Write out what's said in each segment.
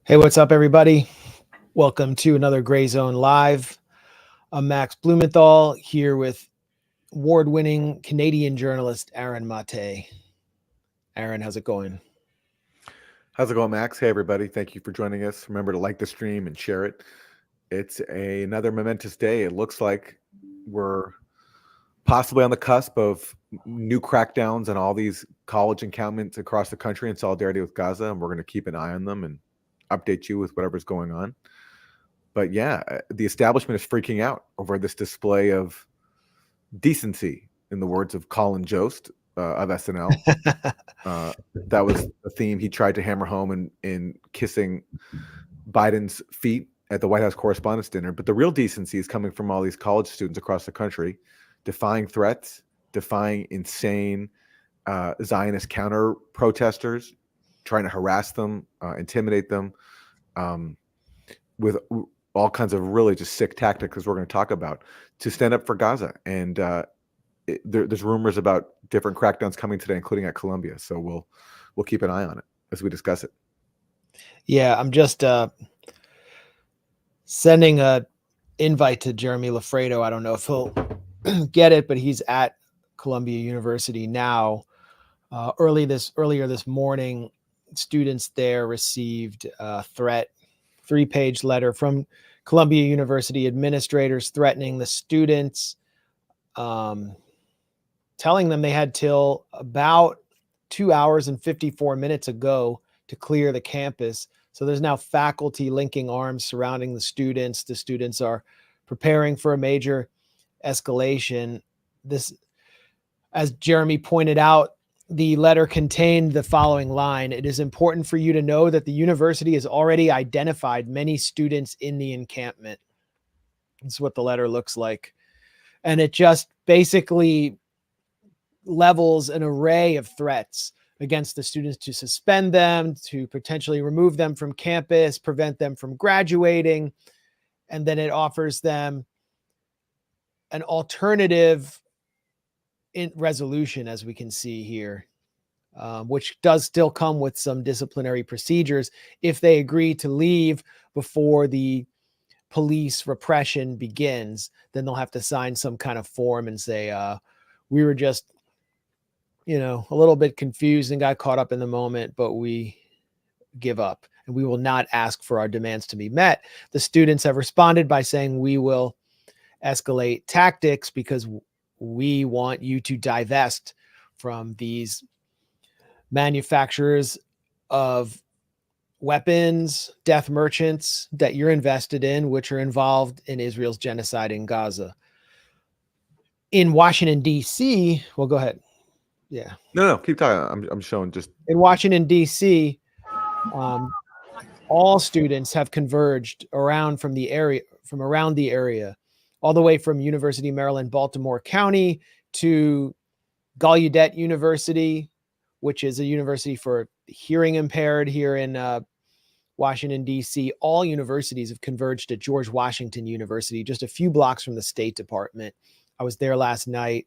Hey, what's up, everybody? Welcome to another Grayzone Live. I'm Max Blumenthal here with award-winning Canadian journalist Aaron Mate. Aaron, how's it going? How's it going, Max? Hey, everybody. Thank you for joining us. Remember to like the stream and share it. It's another momentous day. It looks like we're possibly on the cusp of new crackdowns on all these college encampments across the country in solidarity with Gaza, and we're going to keep an eye on them and update you with whatever's going on. But yeah, the establishment is freaking out over this display of decency, in the words of Colin Jost of SNL. That was a theme he tried to hammer home in kissing Biden's feet at the White House Correspondents' dinner. But the real decency is coming from all these college students across the country, defying threats, defying insane Zionist counter protesters, trying to harass them, intimidate them, with all kinds of really just sick tactics, as we're going to talk about, to stand up for Gaza. And there's rumors about different crackdowns coming today, including at Columbia. So we'll keep an eye on it as we discuss it. Yeah, I'm just sending a invite to Jeremy Lafredo. I don't know if he'll get it, but he's at Columbia University now. Earlier this morning, students there received a threat, 3-page letter from Columbia University administrators threatening the students, telling them they had till about 2 hours and 54 minutes ago to clear the campus. So there's now faculty linking arms surrounding the students. The students are preparing for a major escalation. This, as Jeremy pointed out, the letter contained the following line: "It is important for you to know that the university has already identified many students in the encampment." That's what the letter looks like. And it just basically levels an array of threats against the students to suspend them, to potentially remove them from campus, prevent them from graduating. And then it offers them an alternative resolution, as we can see here, which does still come with some disciplinary procedures. If they agree to leave before the police repression begins, then they'll have to sign some kind of form and say, we were just, a little bit confused and got caught up in the moment, but we give up and we will not ask for our demands to be met. The students have responded by saying, we will escalate tactics because we want you to divest from these manufacturers of weapons, death merchants that you're invested in, which are involved in Israel's genocide in Gaza. In Washington, D.C., well, go ahead. Yeah. No, keep talking. I'm showing just in Washington, D.C., all students have converged around from around the area, all the way from University of Maryland, Baltimore County to Gallaudet University, which is a university for hearing impaired here in Washington, D.C. All universities have converged at George Washington University, just a few blocks from the State Department. I was there last night.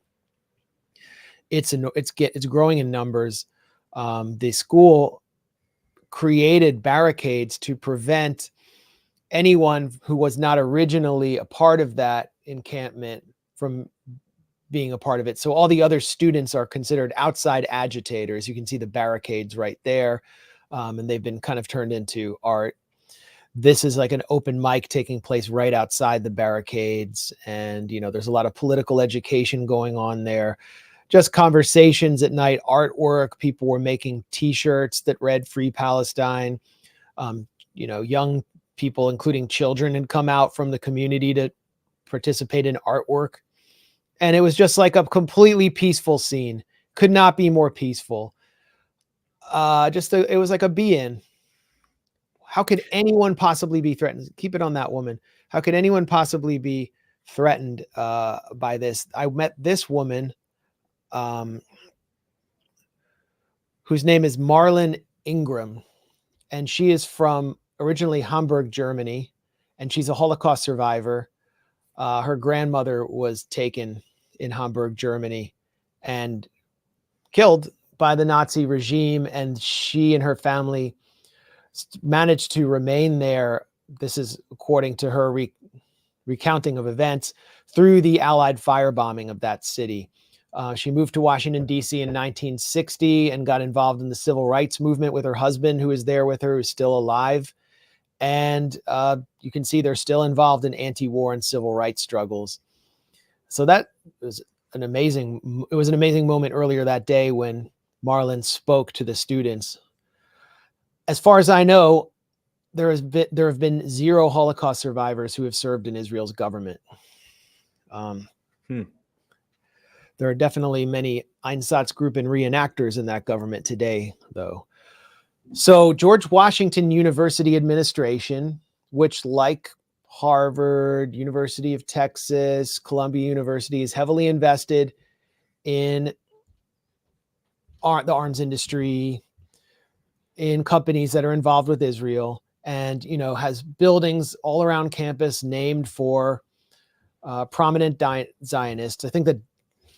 It's growing in numbers. The school created barricades to prevent anyone who was not originally a part of that encampment from being a part of it. So all the other students are considered outside agitators. You can see the barricades right there. And they've been kind of turned into art. This is like an open mic taking place right outside the barricades. And, there's a lot of political education going on there. Just conversations at night, artwork. People were making T-shirts that read Free Palestine. Young people, including children, had come out from the community to participate in artwork. And it was just like a completely peaceful scene. Could not be more peaceful. It was like a be-in. How could anyone possibly be threatened? Keep it on that woman. How could anyone possibly be threatened by this? I met this woman, whose name is Marlon Ingram, and she is from originally Hamburg, Germany, and she's a Holocaust survivor. Her grandmother was taken in Hamburg, Germany, and killed by the Nazi regime, and she and her family managed to remain there. This is according to her recounting of events through the Allied firebombing of that city. She moved to Washington, D.C. in 1960 and got involved in the civil rights movement with her husband, who is there with her, who's still alive. And you can see they're still involved in anti-war and civil rights struggles. So that was it was an amazing moment earlier that day when Marlon spoke to the students. As far as I know, there have been 0 Holocaust survivors who have served in Israel's government. There are definitely many Einsatzgruppen reenactors in that government today, though. So George Washington University administration, which like Harvard, University of Texas, Columbia University, is heavily invested in the arms industry, in companies that are involved with Israel, and has buildings all around campus named for prominent Zionists. I think that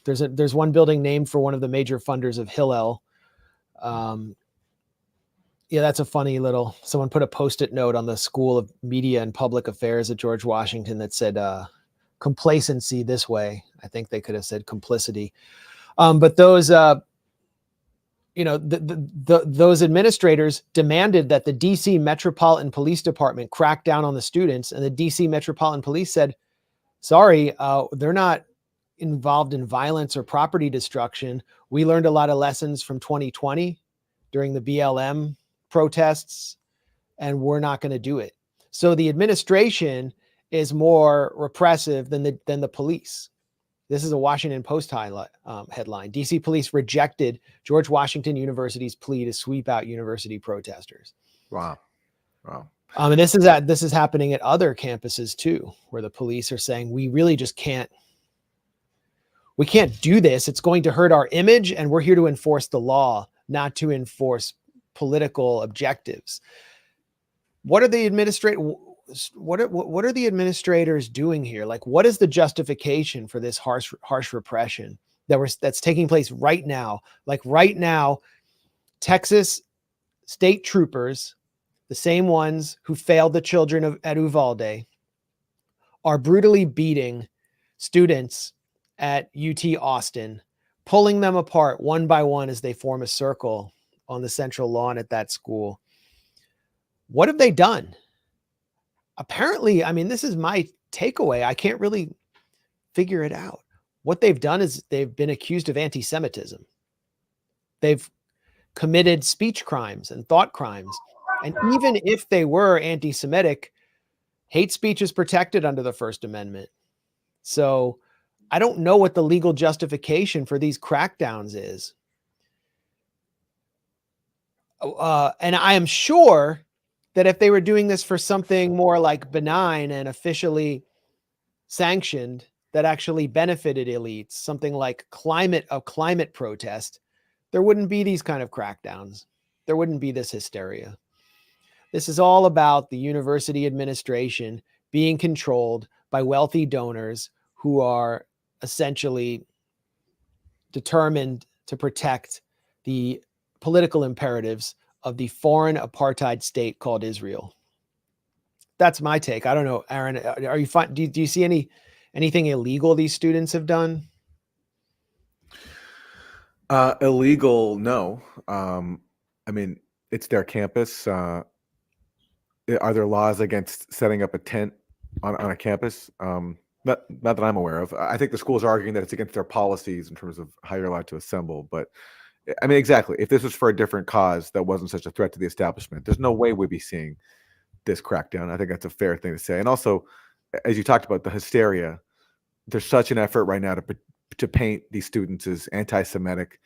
there's one building named for one of the major funders of Hillel. Yeah, that's a funny little, someone put a Post-it note on the School of Media and Public Affairs at George Washington that said complacency this way. I think they could have said complicity. But those, those administrators demanded that the DC Metropolitan Police Department crack down on the students. And the DC Metropolitan Police said, sorry, they're not involved in violence or property destruction. We learned a lot of lessons from 2020 during the BLM protests, and we're not going to do it. So the administration is more repressive than the police. This is a Washington Post headline. DC police rejected George Washington University's plea to sweep out university protesters. Wow. And this is happening at other campuses too, where the police are saying, we really just can't do this. It's going to hurt our image, and we're here to enforce the law, not to enforce political objectives. What are the administrators doing here? Like, what is the justification for this harsh repression that's taking place right now? Like right now, Texas state troopers, the same ones who failed the children at Uvalde, are brutally beating students at UT Austin, pulling them apart one by one as they form a circle on the central lawn at that school. What have they done? Apparently, I mean, this is my takeaway. I can't really figure it out. What they've done is they've been accused of anti-Semitism. They've committed speech crimes and thought crimes. And even if they were anti-Semitic, hate speech is protected under the First Amendment. So I don't know what the legal justification for these crackdowns is. And I am sure that if they were doing this for something more like benign and officially sanctioned that actually benefited elites, something like climate protest, there wouldn't be these kind of crackdowns. There wouldn't be this hysteria. This is all about the university administration being controlled by wealthy donors who are essentially determined to protect the political imperatives of the foreign apartheid state called Israel. That's my take. I don't know, Aaron, are you fine? Do you see anything illegal these students have done? Illegal, no. I mean, it's their campus. Are there laws against setting up a tent on a campus? Not that I'm aware of. I think the school's arguing that it's against their policies in terms of how you're allowed to assemble. But I mean, exactly. If this was for a different cause that wasn't such a threat to the establishment, there's no way we'd be seeing this crackdown. I think that's a fair thing to say. And also, as you talked about the hysteria, there's such an effort right now to paint these students as anti-Semitic,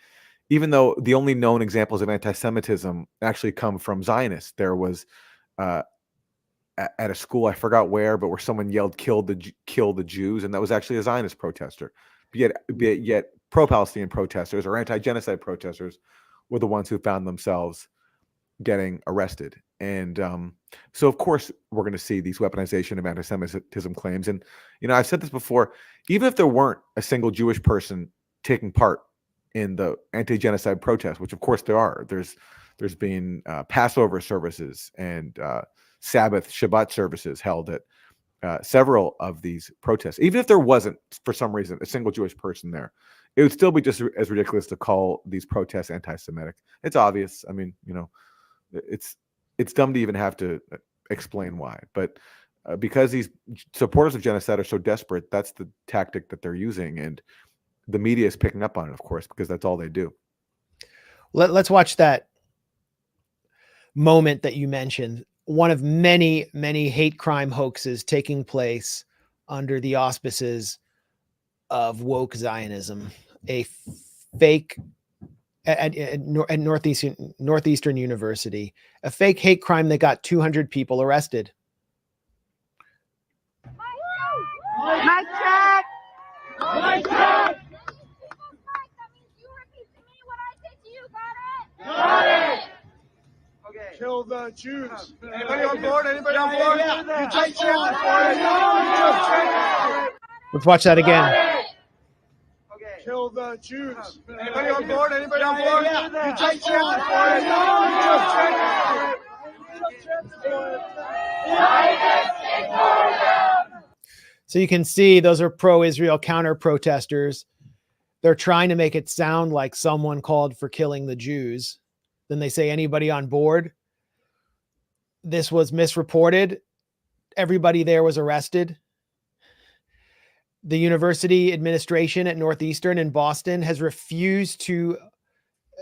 even though the only known examples of anti-Semitism actually come from Zionists. There was at a school, I forgot where, but where someone yelled "kill the Jews," and that was actually a Zionist protester. But yet pro-Palestinian protesters or anti-genocide protesters were the ones who found themselves getting arrested. And so, of course, we're going to see these weaponization of anti-Semitism claims. And, I've said this before, even if there weren't a single Jewish person taking part in the anti-genocide protests, which of course there are. There's been Passover services and Sabbath Shabbat services held at several of these protests. Even if there wasn't, for some reason, a single Jewish person there, it would still be just as ridiculous to call these protests anti-Semitic. It's obvious. I mean, it's dumb to even have to explain why. But because these supporters of genocide are so desperate, that's the tactic that they're using, and the media is picking up on it, of course, because that's all they do. Let's watch that moment that you mentioned. One of many, many hate crime hoaxes taking place under the auspices of woke Zionism, a fake at Northeastern University, a fake hate crime that got 200 people arrested. Mic check. Mic check. Got it. Okay. Kill the Jews. Anybody on board? Anybody on board? You take chance for it. Let's watch that again. Okay. Kill the Jews. Anybody on board? Anybody on board? You take chance for it. So you can see those are pro-Israel counter-protesters. They're trying to make it sound like someone called for killing the Jews. Then they say, anybody on board? This was misreported. Everybody there was arrested. The university administration at Northeastern in Boston has refused to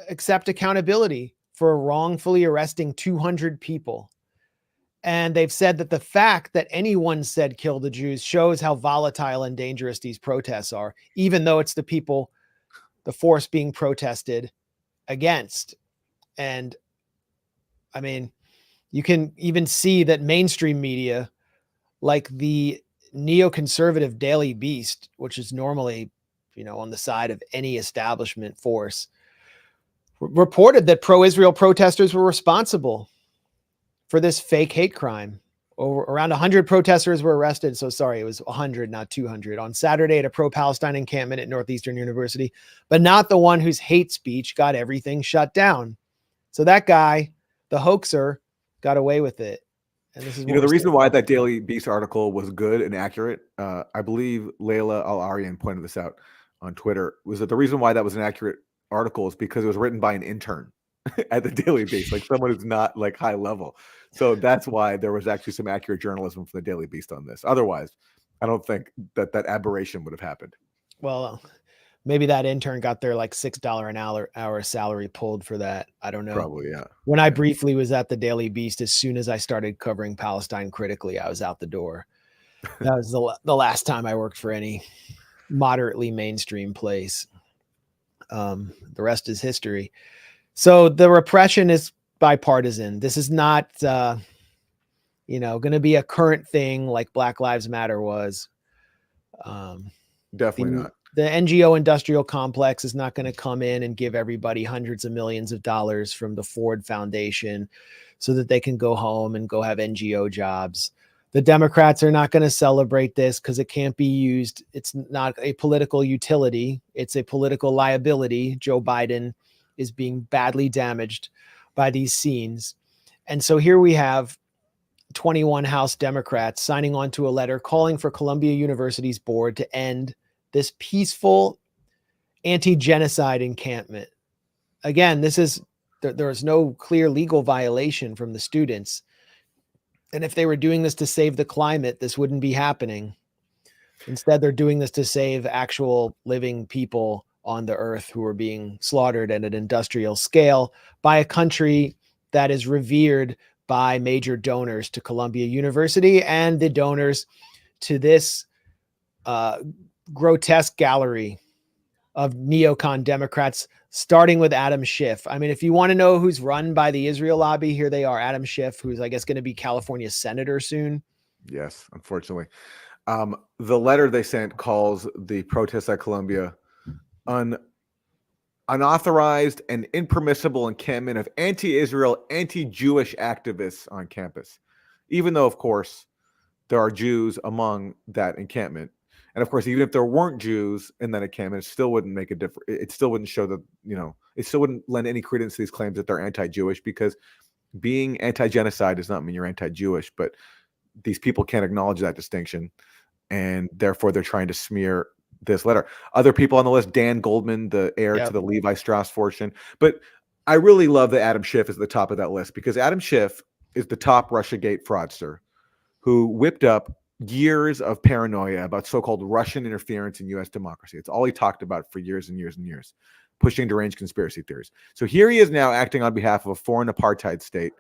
accept accountability for wrongfully arresting 200 people. And they've said that the fact that anyone said kill the Jews shows how volatile and dangerous these protests are, even though it's the people, the force being protested against. And I mean, you can even see that mainstream media, like the neoconservative Daily Beast, which is normally, on the side of any establishment force, reported that pro-Israel protesters were responsible for this fake hate crime. Around 100 protesters were arrested. So sorry, it was 100, not 200, on Saturday at a pro-Palestine encampment at Northeastern University, but not the one whose hate speech got everything shut down. So that guy, the hoaxer, got away with it. And this is the reason why that Daily Beast article was good and accurate, I believe Layla Al-Aryan pointed this out on Twitter, was that the reason why that was an accurate article is because it was written by an intern at the Daily Beast, like someone who's not like high level. So that's why there was actually some accurate journalism from the Daily Beast on this. Otherwise, I don't think that aberration would have happened. Well, maybe that intern got their like $6 an hour salary pulled for that. I don't know. Probably, yeah. When I briefly was at the Daily Beast, as soon as I started covering Palestine critically, I was out the door. That was the last time I worked for any moderately mainstream place. The rest is history. So the repression is bipartisan. This is not, going to be a current thing like Black Lives Matter was. Definitely not. The NGO industrial complex is not going to come in and give everybody hundreds of millions of dollars from the Ford Foundation so that they can go home and go have NGO jobs. The Democrats are not going to celebrate this because it can't be used. It's not a political utility. It's a political liability. Joe Biden is being badly damaged by these scenes. And so here we have 21 House Democrats signing on to a letter calling for Columbia University's board to end this peaceful anti-genocide encampment. Again, there is no clear legal violation from the students. And if they were doing this to save the climate, this wouldn't be happening. Instead, they're doing this to save actual living people on the earth who are being slaughtered at an industrial scale by a country that is revered by major donors to Columbia University and the donors to this grotesque gallery of neocon Democrats, starting with Adam Schiff. I mean, if you want to know who's run by the Israel lobby, here they are. Adam Schiff, who's, I guess, going to be California's senator soon. Yes, unfortunately. The letter they sent calls the protests at Columbia unauthorized and impermissible encampment of anti-Israel, anti-Jewish activists on campus, even though, of course, there are Jews among that encampment. And of course, even if there weren't Jews in that encampment, it still wouldn't make a difference. It still wouldn't show that, it still wouldn't lend any credence to these claims that they're anti-Jewish, because being anti-genocide does not mean you're anti-Jewish, but these people can't acknowledge that distinction, and therefore they're trying to smear this letter. Other people on the list: Dan Goldman, the heir to the Levi Strauss fortune. But I really love that Adam Schiff is at the top of that list, because Adam Schiff is the top Russiagate fraudster who whipped up years of paranoia about so-called Russian interference in U.S. democracy. It's all he talked about for years and years and years, pushing deranged conspiracy theories. So here he is now acting on behalf of a foreign apartheid state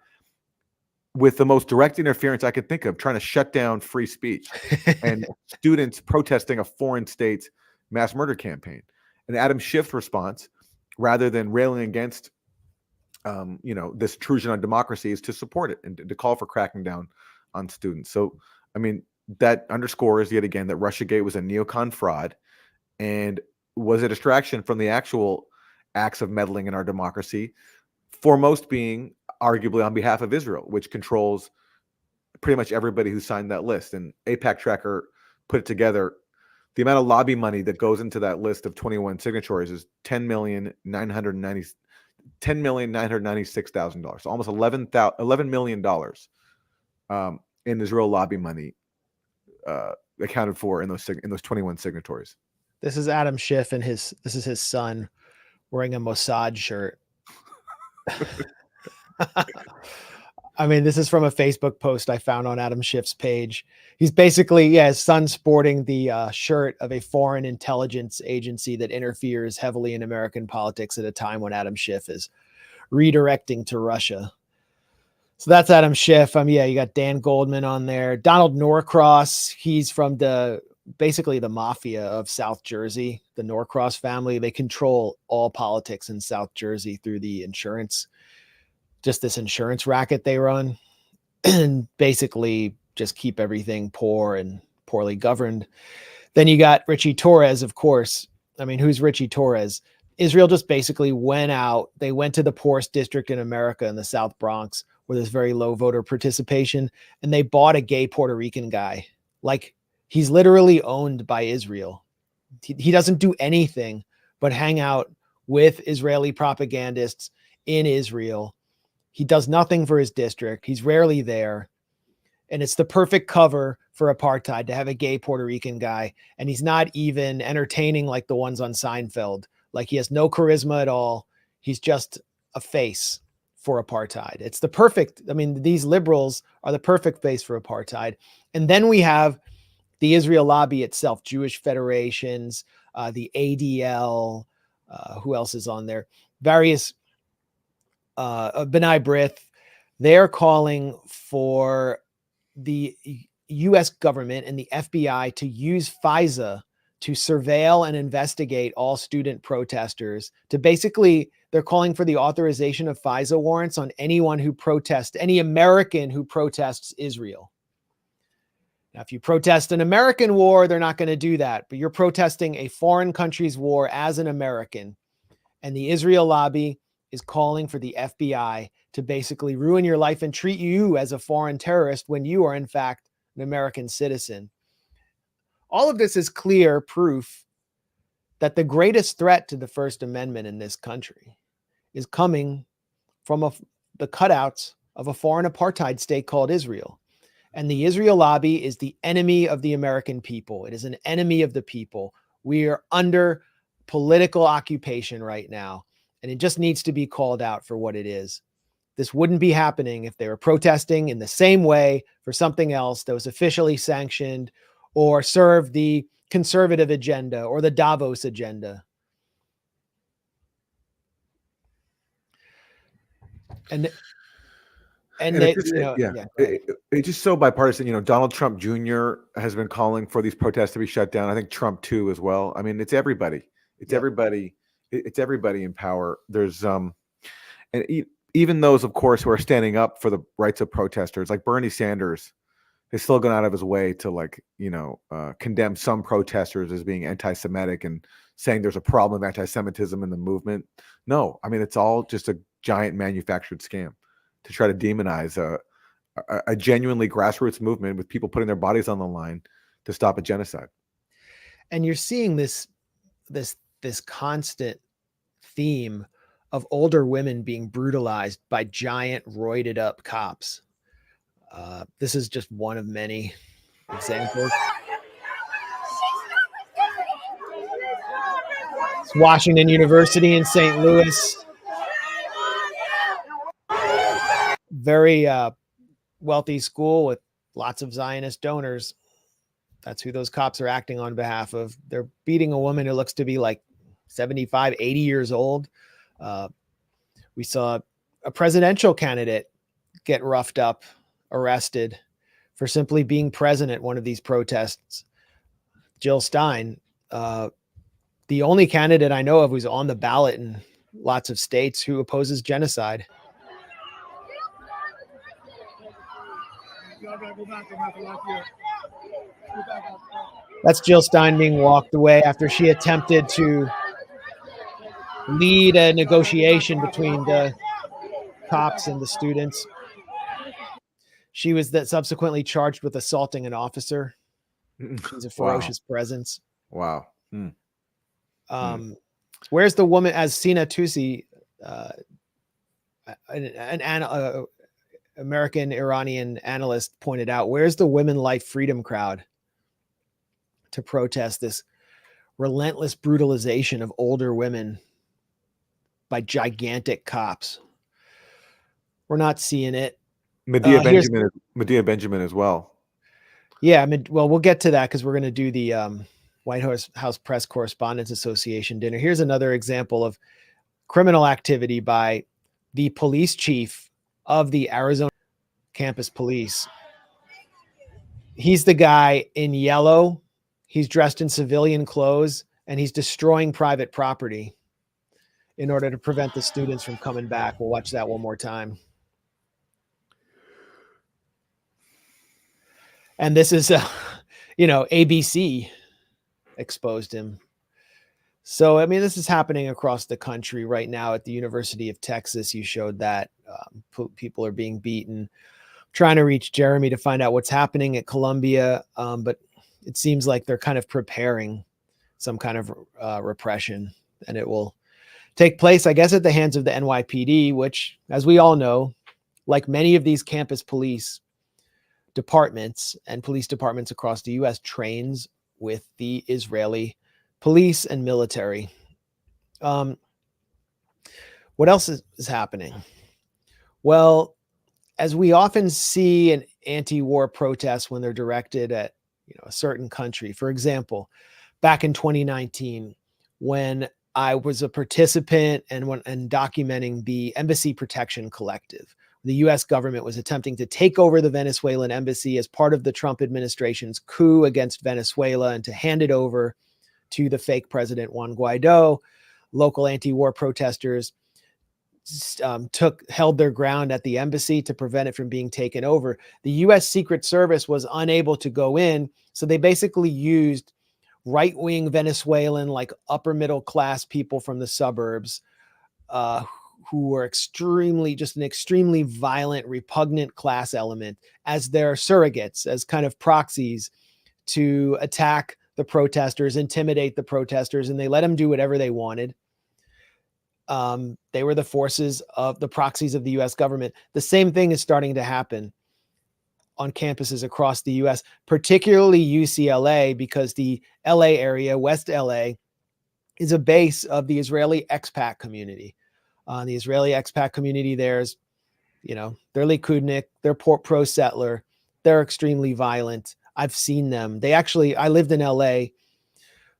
with the most direct interference I could think of, trying to shut down free speech and students protesting a foreign state's mass murder campaign. And Adam Schiff's response, rather than railing against this intrusion on democracy, is to support it and to call for cracking down on students. So, I mean, that underscores yet again that Russiagate was a neocon fraud and was a distraction from the actual acts of meddling in our democracy, foremost being arguably on behalf of Israel, which controls pretty much everybody who signed that list. And AIPAC Tracker put it together. The amount of lobby money that goes into that list of 21 signatories is $10,996,000, almost $11 million in Israel lobby money accounted for in those 21 signatories. This is Adam Schiff, and this is his son wearing a Mossad shirt. I mean, this is from a Facebook post I found on Adam Schiff's page. He's basically, his son sporting the shirt of a foreign intelligence agency that interferes heavily in American politics at a time when Adam Schiff is redirecting to Russia. So that's Adam Schiff. You got Dan Goldman on there. Donald Norcross, he's from basically the mafia of South Jersey, the Norcross family. They control all politics in South Jersey through the insurance, just this insurance racket they run, and basically just keep everything poor and poorly governed. Then you got Richie Torres, of course. I mean, who's Richie Torres? Israel just basically went out. They went to the poorest district in America in the South Bronx, where there's very low voter participation, and they bought a gay Puerto Rican guy. Like, he's literally owned by Israel. He doesn't do anything but hang out with Israeli propagandists in Israel. He does nothing for his district. He's rarely there. And it's the perfect cover for apartheid to have a gay Puerto Rican guy. And he's not even entertaining like the ones on Seinfeld. Like, he has no charisma at all. He's just a face for apartheid. It's the perfect, these liberals are the perfect face for apartheid. And then we have the Israel lobby itself, Jewish federations, the ADL, who else is on there? Various B'nai B'rith. They're calling for the U.S. government and the FBI to use FISA to surveil and investigate all student protesters. To basically, they're calling for the authorization of FISA warrants on anyone who protests, any American who protests Israel. Now, if you protest an American war, they're not going to do that, but you're protesting a foreign country's war as an American. And the Israel lobby is calling for the FBI to basically ruin your life and treat you as a foreign terrorist when you are, in fact, an American citizen. All of this is clear proof that the greatest threat to the First Amendment in this country is coming from the cutouts of a foreign apartheid state called Israel. And the Israel lobby is the enemy of the American people. It is an enemy of the people. We are under political occupation right now, and it just needs to be called out for what it is. This wouldn't be happening if they were protesting in the same way for something else that was officially sanctioned or served the conservative agenda or the Davos agenda. And it's just so bipartisan. Donald Trump Jr. has been calling for these protests to be shut down. I think Trump too as well. I mean, it's everybody. It's everybody. It's everybody in power. There's and even those, of course, who are standing up for the rights of protesters, like Bernie Sanders, has still gone out of his way to condemn some protesters as being anti-Semitic and saying there's a problem with anti-Semitism in the movement. No, I mean, it's all just a giant manufactured scam to try to demonize a genuinely grassroots movement with people putting their bodies on the line to stop a genocide. And you're seeing this constant theme of older women being brutalized by giant roided up cops. This is just one of many examples. It's Washington University in St. Louis. Very wealthy school with lots of Zionist donors. That's who those cops are acting on behalf of. They're beating a woman who looks to be like 75, 80 years old. We saw a presidential candidate get roughed up, arrested for simply being present at one of these protests. Jill Stein, the only candidate I know of who's on the ballot in lots of states who opposes genocide. That's Jill Stein being walked away after she attempted to lead a negotiation between the cops and the students. She was subsequently charged with assaulting an officer. She's a ferocious presence. Wow. Where's the woman, as Sina Tusi, an American Iranian analyst pointed out, where's the Women Life Freedom crowd to protest this relentless brutalization of older women by gigantic cops? We're not seeing it. Medea Benjamin as well. Yeah, well, we'll get to that because we're going to do the White House Press Correspondents Association dinner. Here's another example of criminal activity by the police chief of the Arizona campus police. He's the guy in yellow. He's dressed in civilian clothes, and he's destroying private property in order to prevent the students from coming back. We'll watch that one more time. And this is, ABC exposed him. So, I mean, this is happening across the country right now. At the University of Texas, you showed that people are being beaten. Trying to reach Jeremy to find out what's happening at Columbia, but it seems like they're kind of preparing some kind of repression, and it will take place, I guess, at the hands of the NYPD, which, as we all know, like many of these campus police departments and police departments across the U.S., trains with the Israeli police and military. What else is happening? Well, as we often see in anti-war protests when they're directed at a certain country. For example, back in 2019, when I was a participant and documenting the Embassy Protection Collective, the U.S. government was attempting to take over the Venezuelan embassy as part of the Trump administration's coup against Venezuela and to hand it over to the fake president Juan Guaido. Local anti-war protesters held their ground at the embassy to prevent it from being taken over. The U.S. Secret Service was unable to go in, so they basically used right-wing Venezuelan, like upper middle class people from the suburbs, who were an extremely violent, repugnant class element as their surrogates, as kind of proxies to attack the protesters, intimidate the protesters, and they let them do whatever they wanted. They were the forces of the proxies of the U.S. government. The same thing is starting to happen on campuses across the U.S., particularly UCLA, because the LA area, West LA, is a base of the Israeli expat community. The Israeli expat community, there's, they're Likudnik, they're pro-settler, they're extremely violent. I've seen them. I lived in LA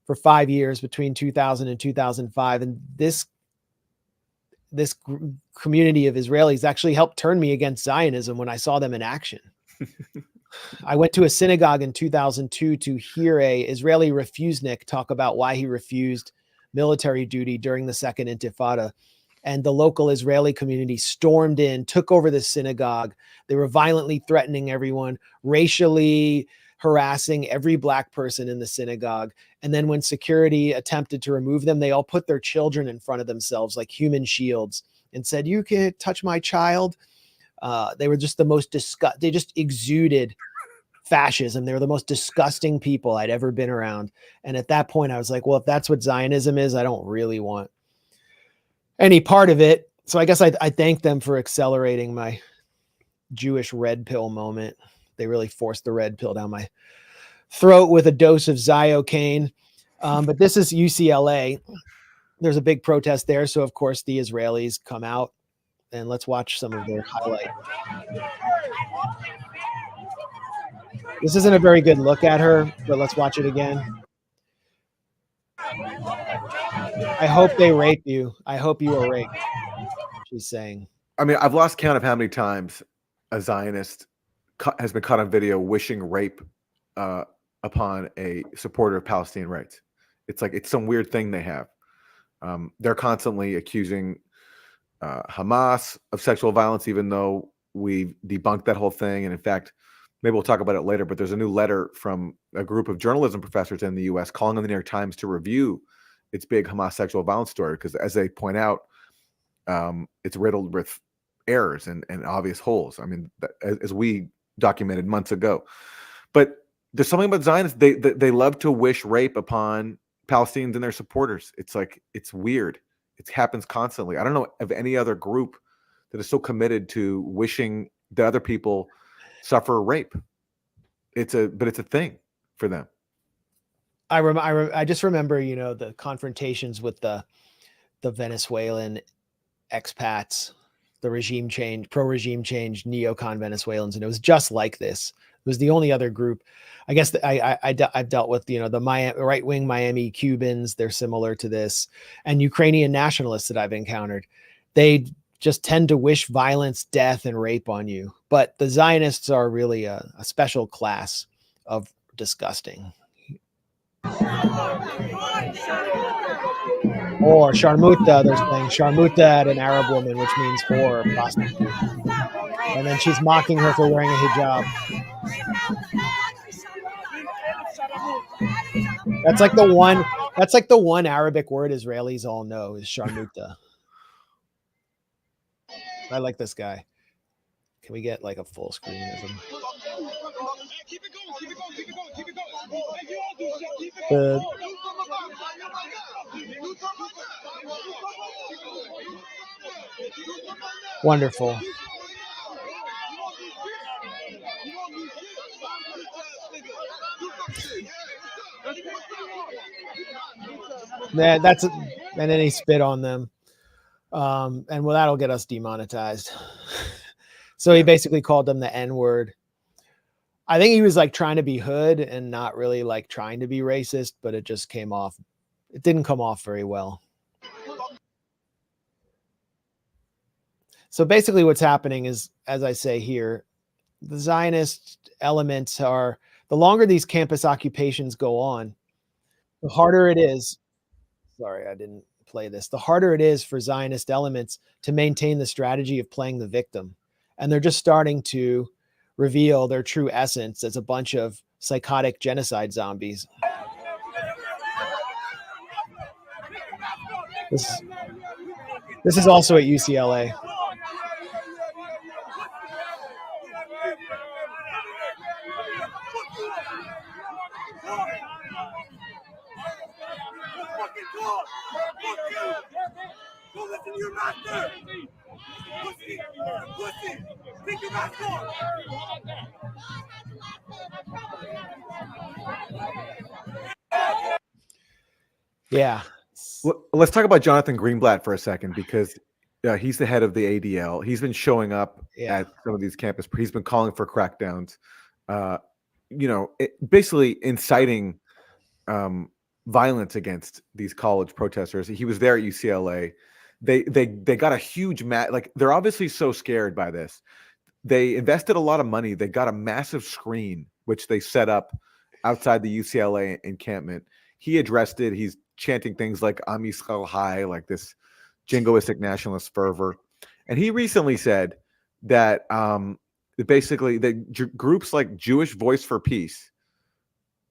for 5 years between 2000 and 2005. And this community of Israelis actually helped turn me against Zionism when I saw them in action. I went to a synagogue in 2002 to hear a Israeli refusenik talk about why he refused military duty during the Second Intifada. And the local Israeli community stormed in, took over the synagogue. They were violently threatening everyone, racially harassing every black person in the synagogue. And then when security attempted to remove them, they all put their children in front of themselves like human shields and said, "You can't touch my child." They were just the most they just exuded fascism. They were the most disgusting people I'd ever been around. And at that point, I was like, well, if that's what Zionism is, I don't really want any part of it. So I guess I thank them for accelerating my Jewish red pill moment. They really forced the red pill down my throat with a dose of Ziocaine. But this is UCLA. There's a big protest there. So, of course, the Israelis come out, and let's watch some of their highlight. This isn't a very good look at her, but let's watch it again. I hope they rape you. I hope you were raped, she's saying. I mean, I've lost count of how many times a Zionist has been caught on video wishing rape upon a supporter of Palestinian rights. It's like it's some weird thing they have. They're constantly accusing Hamas of sexual violence, even though we've debunked that whole thing. And in fact, maybe we'll talk about it later, but there's a new letter from a group of journalism professors in the US calling on the New York Times to review its big Hamas sexual violence story, because as they point out, it's riddled with errors and obvious holes. I mean, as we documented months ago. But there's something about Zionists, they love to wish rape upon Palestinians and their supporters. It's like, it's weird. It happens constantly. I don't know of any other group that is so committed to wishing that other people suffer rape. But it's a thing for them. I just remember, the confrontations with the Venezuelan expats, the regime change, pro-regime change, neocon Venezuelans, and it was just like this. It was the only other group. I guess I've dealt with, the right-wing Miami Cubans. They're similar to this, and Ukrainian nationalists that I've encountered. They just tend to wish violence, death, and rape on you. But the Zionists are really a special class of disgusting. Or sharmuta, they're saying sharmuta at an Arab woman, which means whore or prostitute. And then she's mocking her for wearing a hijab. That's like the one Arabic word Israelis all know is sharmuta. I like this guy. Can we get like a full screen of him? Wonderful. Yeah, and then he spit on them. And well, that'll get us demonetized. So he basically called them the N-word. I think he was like trying to be hood and not really like trying to be racist, but it just came off. It didn't come off very well. So basically what's happening is, as I say here, the Zionist elements are, the longer these campus occupations go on, the harder it is. Sorry, I didn't play this. The harder it is for Zionist elements to maintain the strategy of playing the victim. And they're just starting to reveal their true essence as a bunch of psychotic genocide zombies. This is also at UCLA. Yeah. Well, let's talk about Jonathan Greenblatt for a second, because he's the head of the ADL. He's been showing up at some of these campuses. He's been calling for crackdowns, basically inciting violence against these college protesters. He was there at UCLA. They got a huge they're obviously so scared by this. They invested a lot of money. They got a massive screen, which they set up outside the UCLA encampment. He addressed it. He's chanting things like Am Yisrael Hai, like this jingoistic nationalist fervor. And he recently said that basically groups like Jewish Voice for Peace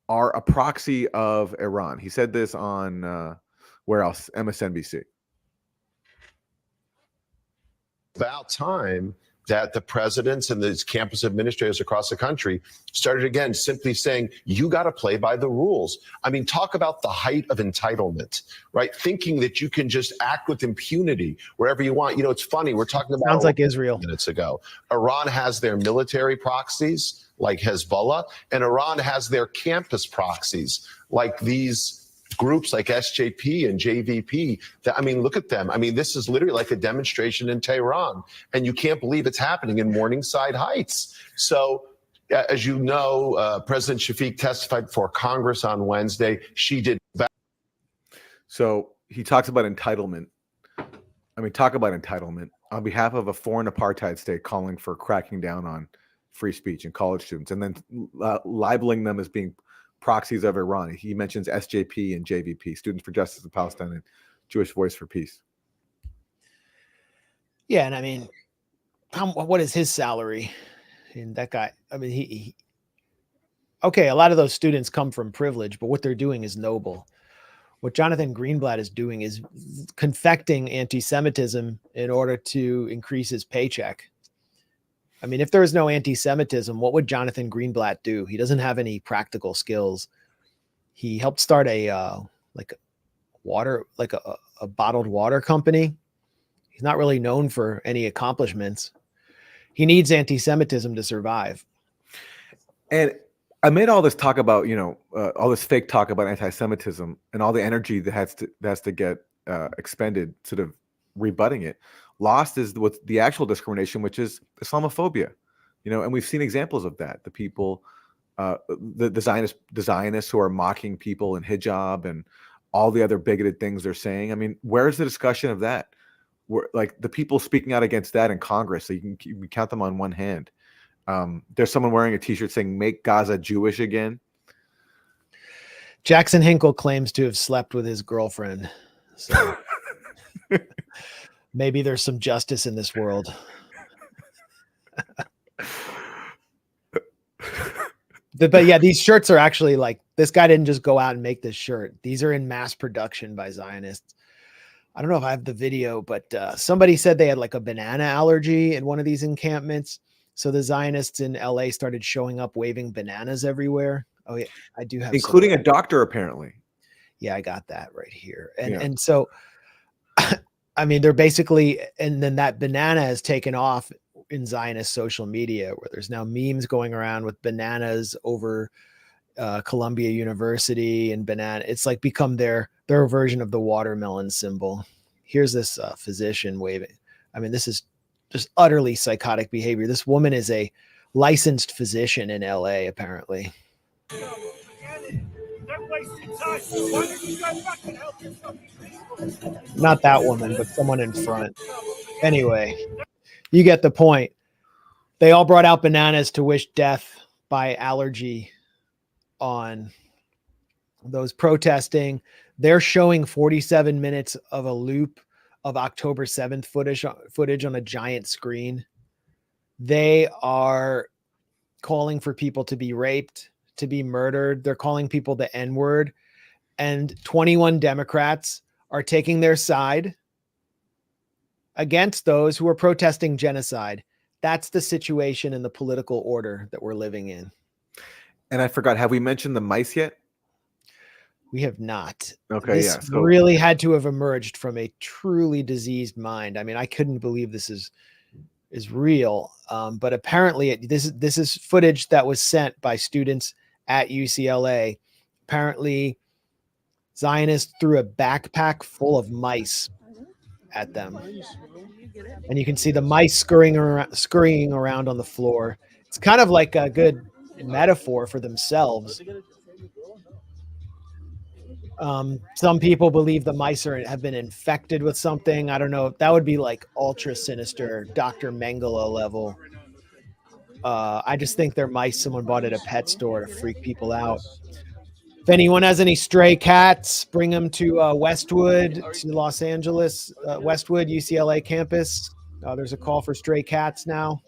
are a proxy of Iran. He said this on, where else? MSNBC. About time that the presidents and the campus administrators across the country started again simply saying, you got to play by the rules. I mean, talk about the height of entitlement, right? Thinking that you can just act with impunity wherever you want. You know, it's funny. We're talking about Sounds like Israel. minutes ago. Iran has their military proxies like Hezbollah, and Iran has their campus proxies like these groups like SJP and JVP. That, I mean, look at them. I mean, this is literally like a demonstration in Tehran, and you can't believe it's happening in Morningside Heights. So, as you know, President Shafiq testified before Congress on Wednesday. She did. So he talks about entitlement. I mean, talk about entitlement on behalf of a foreign apartheid state calling for cracking down on free speech and college students, and then libeling them as being proxies of Iran. He mentions SJP and JVP, Students for Justice in Palestine and Jewish Voice for Peace. Yeah, and I mean, what is his salary? And that guy, I mean, he okay, a lot of those students come from privilege, but what they're doing is noble. What Jonathan Greenblatt is doing is confecting anti-Semitism in order to increase his paycheck. I mean, if there was no anti-Semitism, what would Jonathan Greenblatt do? He doesn't have any practical skills. He helped start a bottled water company. He's not really known for any accomplishments. He needs anti-Semitism to survive. And amid all this talk about, all this fake talk about anti-Semitism and all the energy that has to get expended, sort of rebutting it, lost is what the actual discrimination, which is Islamophobia, and we've seen examples of that. The people, the Zionists who are mocking people in hijab and all the other bigoted things they're saying. I mean, where's the discussion of that? Where, like, the people speaking out against that in Congress, so you can count them on one hand. There's someone wearing a T-shirt saying "Make Gaza Jewish again." Jackson Hinkle claims to have slept with his girlfriend, so maybe there's some justice in this world. But yeah, these shirts are actually like, this guy didn't just go out and make this shirt. These are in mass production by Zionists. I don't know if I have the video, but somebody said they had like a banana allergy in one of these encampments. So the Zionists in LA started showing up waving bananas everywhere. Oh yeah, I do have, including a doctor apparently. Yeah, I got that right here. And so, I mean, they're basically, and then that banana has taken off in Zionist social media, where there's now memes going around with bananas over Columbia University and banana. It's like become their version of the watermelon symbol. Here's this physician waving. I mean, this is just utterly psychotic behavior. This woman is a licensed physician in LA, apparently. Not that woman, but someone in front. Anyway, you get the point. They all brought out bananas to wish death by allergy on those protesting. They're showing 47 minutes of a loop of October 7th footage on a giant screen. They are calling for people to be raped, to be murdered. They're calling people the N-word. And 21 Democrats are taking their side against those who are protesting genocide. That's the situation in the political order that we're living in. And I forgot, have we mentioned the mice yet? We have not. Okay, this yeah. So really had to have emerged from a truly diseased mind. I mean, I couldn't believe this is real. But apparently this is footage that was sent by students at UCLA. Apparently, Zionists threw a backpack full of mice at them. And you can see the mice scurrying around on the floor. It's kind of like a good metaphor for themselves. Some people believe the mice have been infected with something. I don't know. That would be like ultra sinister, Dr. Mengele level. I just think they're mice someone bought at a pet store to freak people out. If anyone has any stray cats, bring them to Westwood, to Los Angeles, Westwood, UCLA campus. There's a call for stray cats now.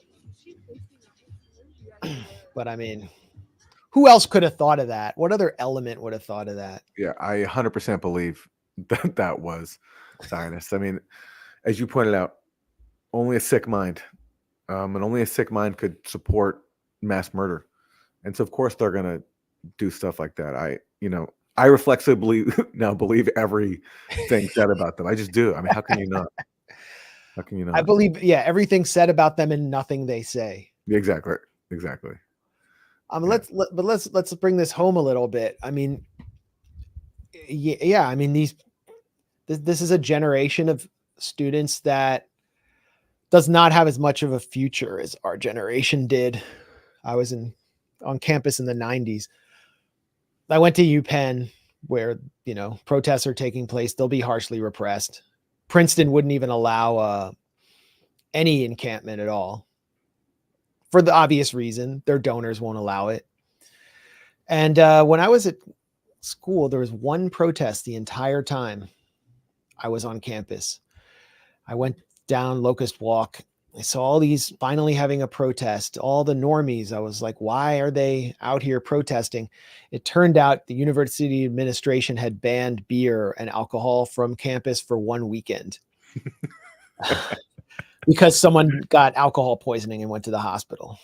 But I mean, who else could have thought of that? What other element would have thought of that? Yeah, I 100% believe that was Zionists. I mean, as you pointed out, only a sick mind And only a sick mind could support mass murder. And so, of course, they're going to do stuff like that. I reflexively now believe everything said about them. I just do. I mean, how can you not? How can you not? I believe, everything said about them and nothing they say. Exactly. Let's bring this home a little bit. I mean, I mean, this is a generation of students that does not have as much of a future as our generation did. I was on campus in the 90s. I went to UPenn, where, protests are taking place. They'll be harshly repressed. Princeton wouldn't even allow any encampment at all, for the obvious reason. Their donors won't allow it. And when I was at school, there was one protest the entire time I was on campus. I went down Locust Walk. I saw all these finally having a protest, all the normies. I was like, why are they out here protesting? It turned out the university administration had banned beer and alcohol from campus for one weekend because someone got alcohol poisoning and went to the hospital.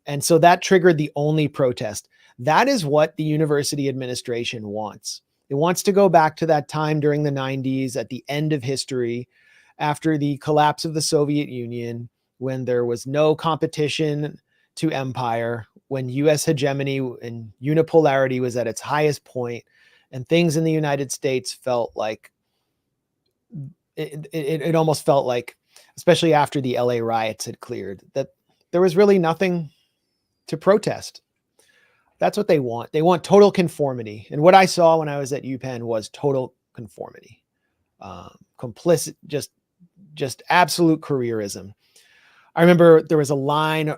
And so that triggered the only protest. That is what the university administration wants. It wants to go back to that time during the 90s, at the end of history, after the collapse of the Soviet Union, when there was no competition to empire, when U.S. hegemony and unipolarity was at its highest point, and things in the United States felt like it almost felt like, especially after the LA riots had cleared, that there was really nothing to protest. That's what they want. They want total conformity. And what I saw when I was at UPenn was total conformity, complicit, just absolute careerism. I remember there was a line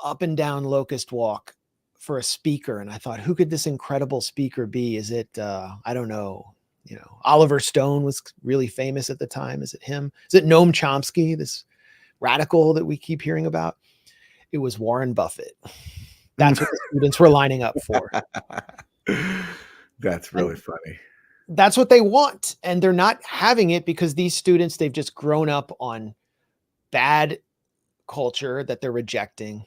up and down Locust Walk for a speaker, and I thought, who could this incredible speaker be? Is it, I don't know, Oliver Stone was really famous at the time. Is it him? Is it Noam Chomsky, this radical that we keep hearing about? It was Warren Buffett. That's what the students were lining up for. That's really funny. That's what they want. And they're not having it because these students, they've just grown up on bad culture that they're rejecting,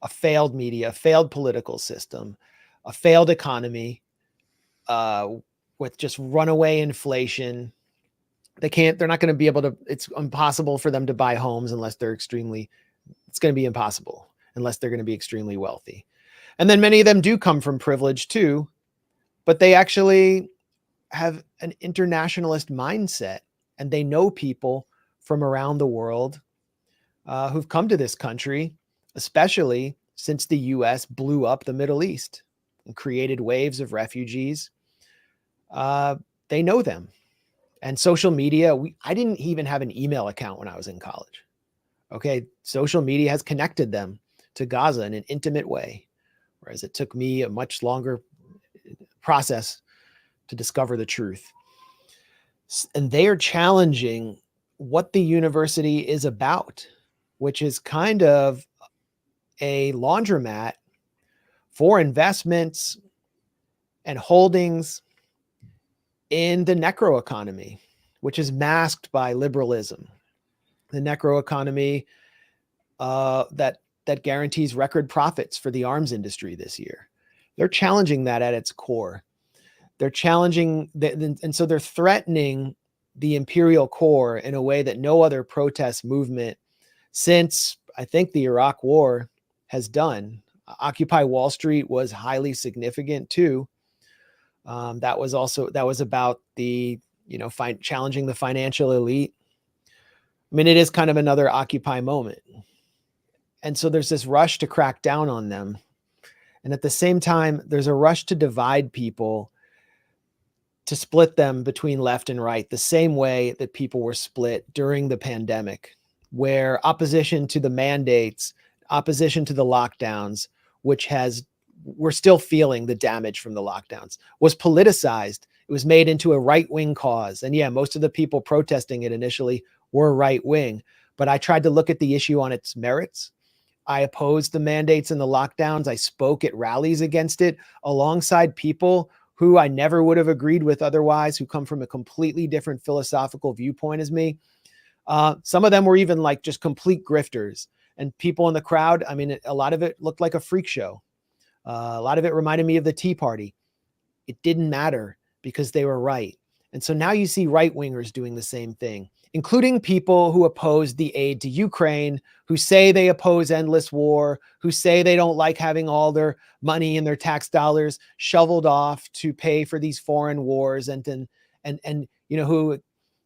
a failed media, a failed political system, a failed economy, with just runaway inflation. They're not going to be able to, it's impossible for them to buy homes unless it's going to be impossible unless they're going to be extremely wealthy. And then many of them do come from privilege too, but they actually have an internationalist mindset, and they know people from around the world who've come to this country, especially since the US blew up the Middle East and created waves of refugees. They know them. And social media, I didn't even have an email account when I was in college. Okay, social media has connected them to Gaza in an intimate way, whereas it took me a much longer process to discover the truth. And they are challenging what the university is about, which is kind of a laundromat for investments and holdings in the necroeconomy, which is masked by liberalism. The necroeconomy that guarantees record profits for the arms industry this year. They're challenging that at its core. They're challenging, and so they're threatening the imperial core in a way that no other protest movement since, I think, the Iraq War has done. Occupy Wall Street was highly significant too. That was about the, challenging the financial elite. I mean, it is kind of another Occupy moment. And so there's this rush to crack down on them. And at the same time, there's a rush to divide people, to split them between left and right, the same way that people were split during the pandemic, where opposition to the mandates, opposition to the lockdowns, we're still feeling the damage from the lockdowns, was politicized. It was made into a right-wing cause. And yeah, most of the people protesting it initially were right-wing, but I tried to look at the issue on its merits. I opposed the mandates and the lockdowns. I spoke at rallies against it alongside people who I never would have agreed with otherwise, who come from a completely different philosophical viewpoint as me. Some of them were even like just complete grifters. And people in the crowd, I mean, a lot of it looked like a freak show. A lot of it reminded me of the Tea Party. It didn't matter because they were right. And so now you see right-wingers doing the same thing, including people who oppose the aid to Ukraine, who say they oppose endless war, who say they don't like having all their money and their tax dollars shoveled off to pay for these foreign wars, and who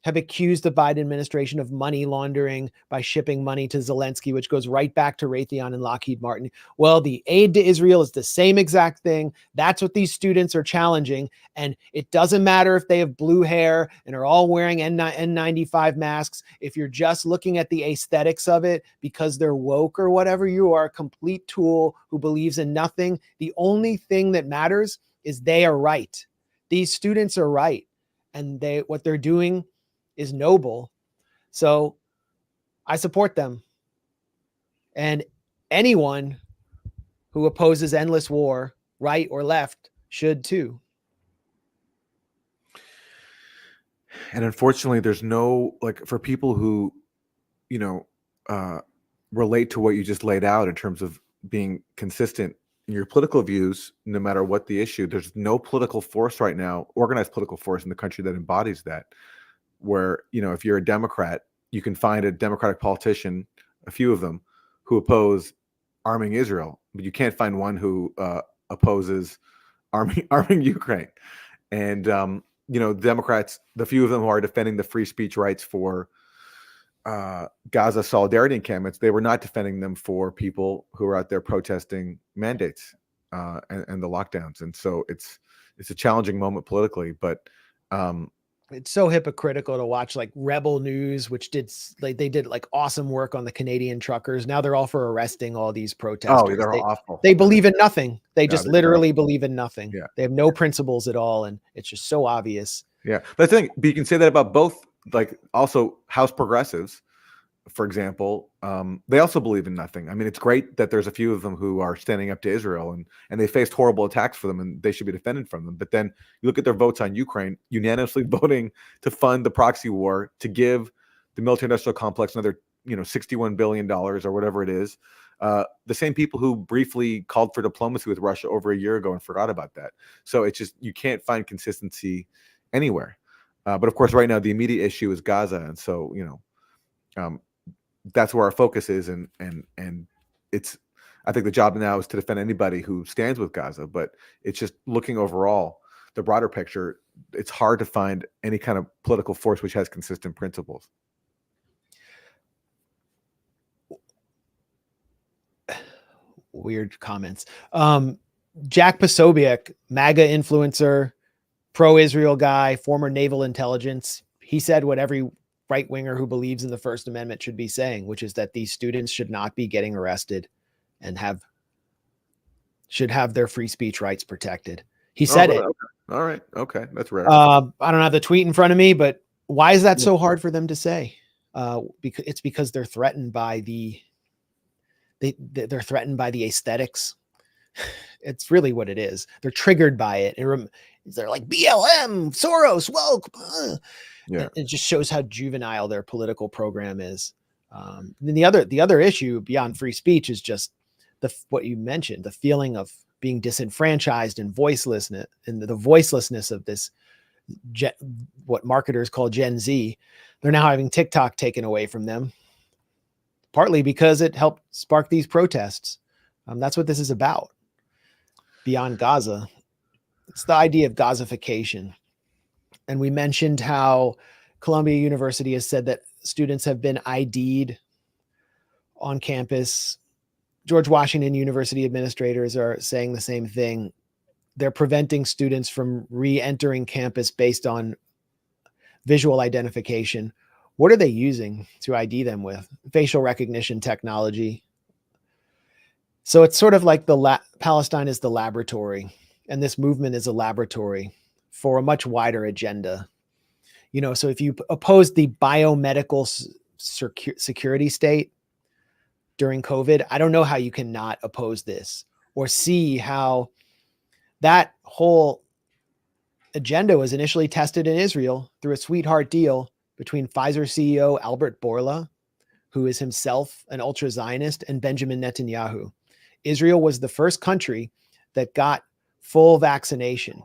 have accused the Biden administration of money laundering by shipping money to Zelensky, which goes right back to Raytheon and Lockheed Martin. Well, the aid to Israel is the same exact thing. That's what these students are challenging. And it doesn't matter if they have blue hair and are all wearing N95 masks. If you're just looking at the aesthetics of it because they're woke or whatever, you are a complete tool who believes in nothing. The only thing that matters is they are right. These students are right. And what they're doing is noble. So I support them. And anyone who opposes endless war, right or left, should too. And unfortunately, there's no, like, for people who, relate to what you just laid out in terms of being consistent in your political views, no matter what the issue, there's no political force right now, organized political force in the country that embodies that. Where, if you're a Democrat, you can find a Democratic politician, a few of them, who oppose arming Israel, but you can't find one who opposes arming Ukraine. And Democrats, the few of them who are defending the free speech rights for Gaza solidarity encampments, they were not defending them for people who are out there protesting mandates and the lockdowns. And so it's a challenging moment politically, but it's so hypocritical to watch like Rebel News, which did awesome work on the Canadian truckers. Now they're all for arresting all these protesters. Oh, they're awful. They believe in nothing. They No, just they're literally terrible. believe in nothing. Yeah. They have no principles at all. And it's just so obvious. Yeah. But you can say that about both, like, also House progressives, for example. They also believe in nothing. I mean, it's great that there's a few of them who are standing up to Israel, and they faced horrible attacks for them, and they should be defended from them. But then you look at their votes on Ukraine, unanimously voting to fund the proxy war, to give the military-industrial complex another, $61 billion or whatever it is. The same people who briefly called for diplomacy with Russia over a year ago and forgot about that. So it's just, you can't find consistency anywhere. But of course, right now the immediate issue is Gaza, and so that's where our focus is, and it's, I think the job now is to defend anybody who stands with Gaza, but it's just looking overall, the broader picture, it's hard to find any kind of political force which has consistent principles. Weird comments. Jack Posobiec, MAGA influencer, pro-Israel guy, former naval intelligence. He said what every right-winger who believes in the First Amendment should be saying, which is that these students should not be getting arrested and should have their free speech rights protected. He said it. Okay. All right. Okay. That's rare. I don't have the tweet in front of me, but why is that so hard for them to say? Because they're threatened by they're threatened by the aesthetics. It's really what it is. They're triggered by it. They're like BLM, Soros, woke. Yeah. It just shows how juvenile their political program is. Then the other issue beyond free speech is just what you mentioned, the feeling of being disenfranchised and voicelessness, and the voicelessness of this, what marketers call Gen Z. They're now having TikTok taken away from them, partly because it helped spark these protests. That's what this is about. Beyond Gaza, it's the idea of Gazification. And we mentioned how Columbia University has said that students have been ID'd on campus. George Washington University administrators are saying the same thing. They're preventing students from re-entering campus based on visual identification. What are they using to ID them with? Facial recognition technology. So it's sort of like Palestine is the laboratory, and this movement is a laboratory for a much wider agenda. So if you oppose the biomedical security state during COVID, I don't know how you cannot oppose this or see how that whole agenda was initially tested in Israel through a sweetheart deal between Pfizer CEO Albert Bourla, who is himself an ultra-Zionist, and Benjamin Netanyahu. Israel was the first country that got full vaccination.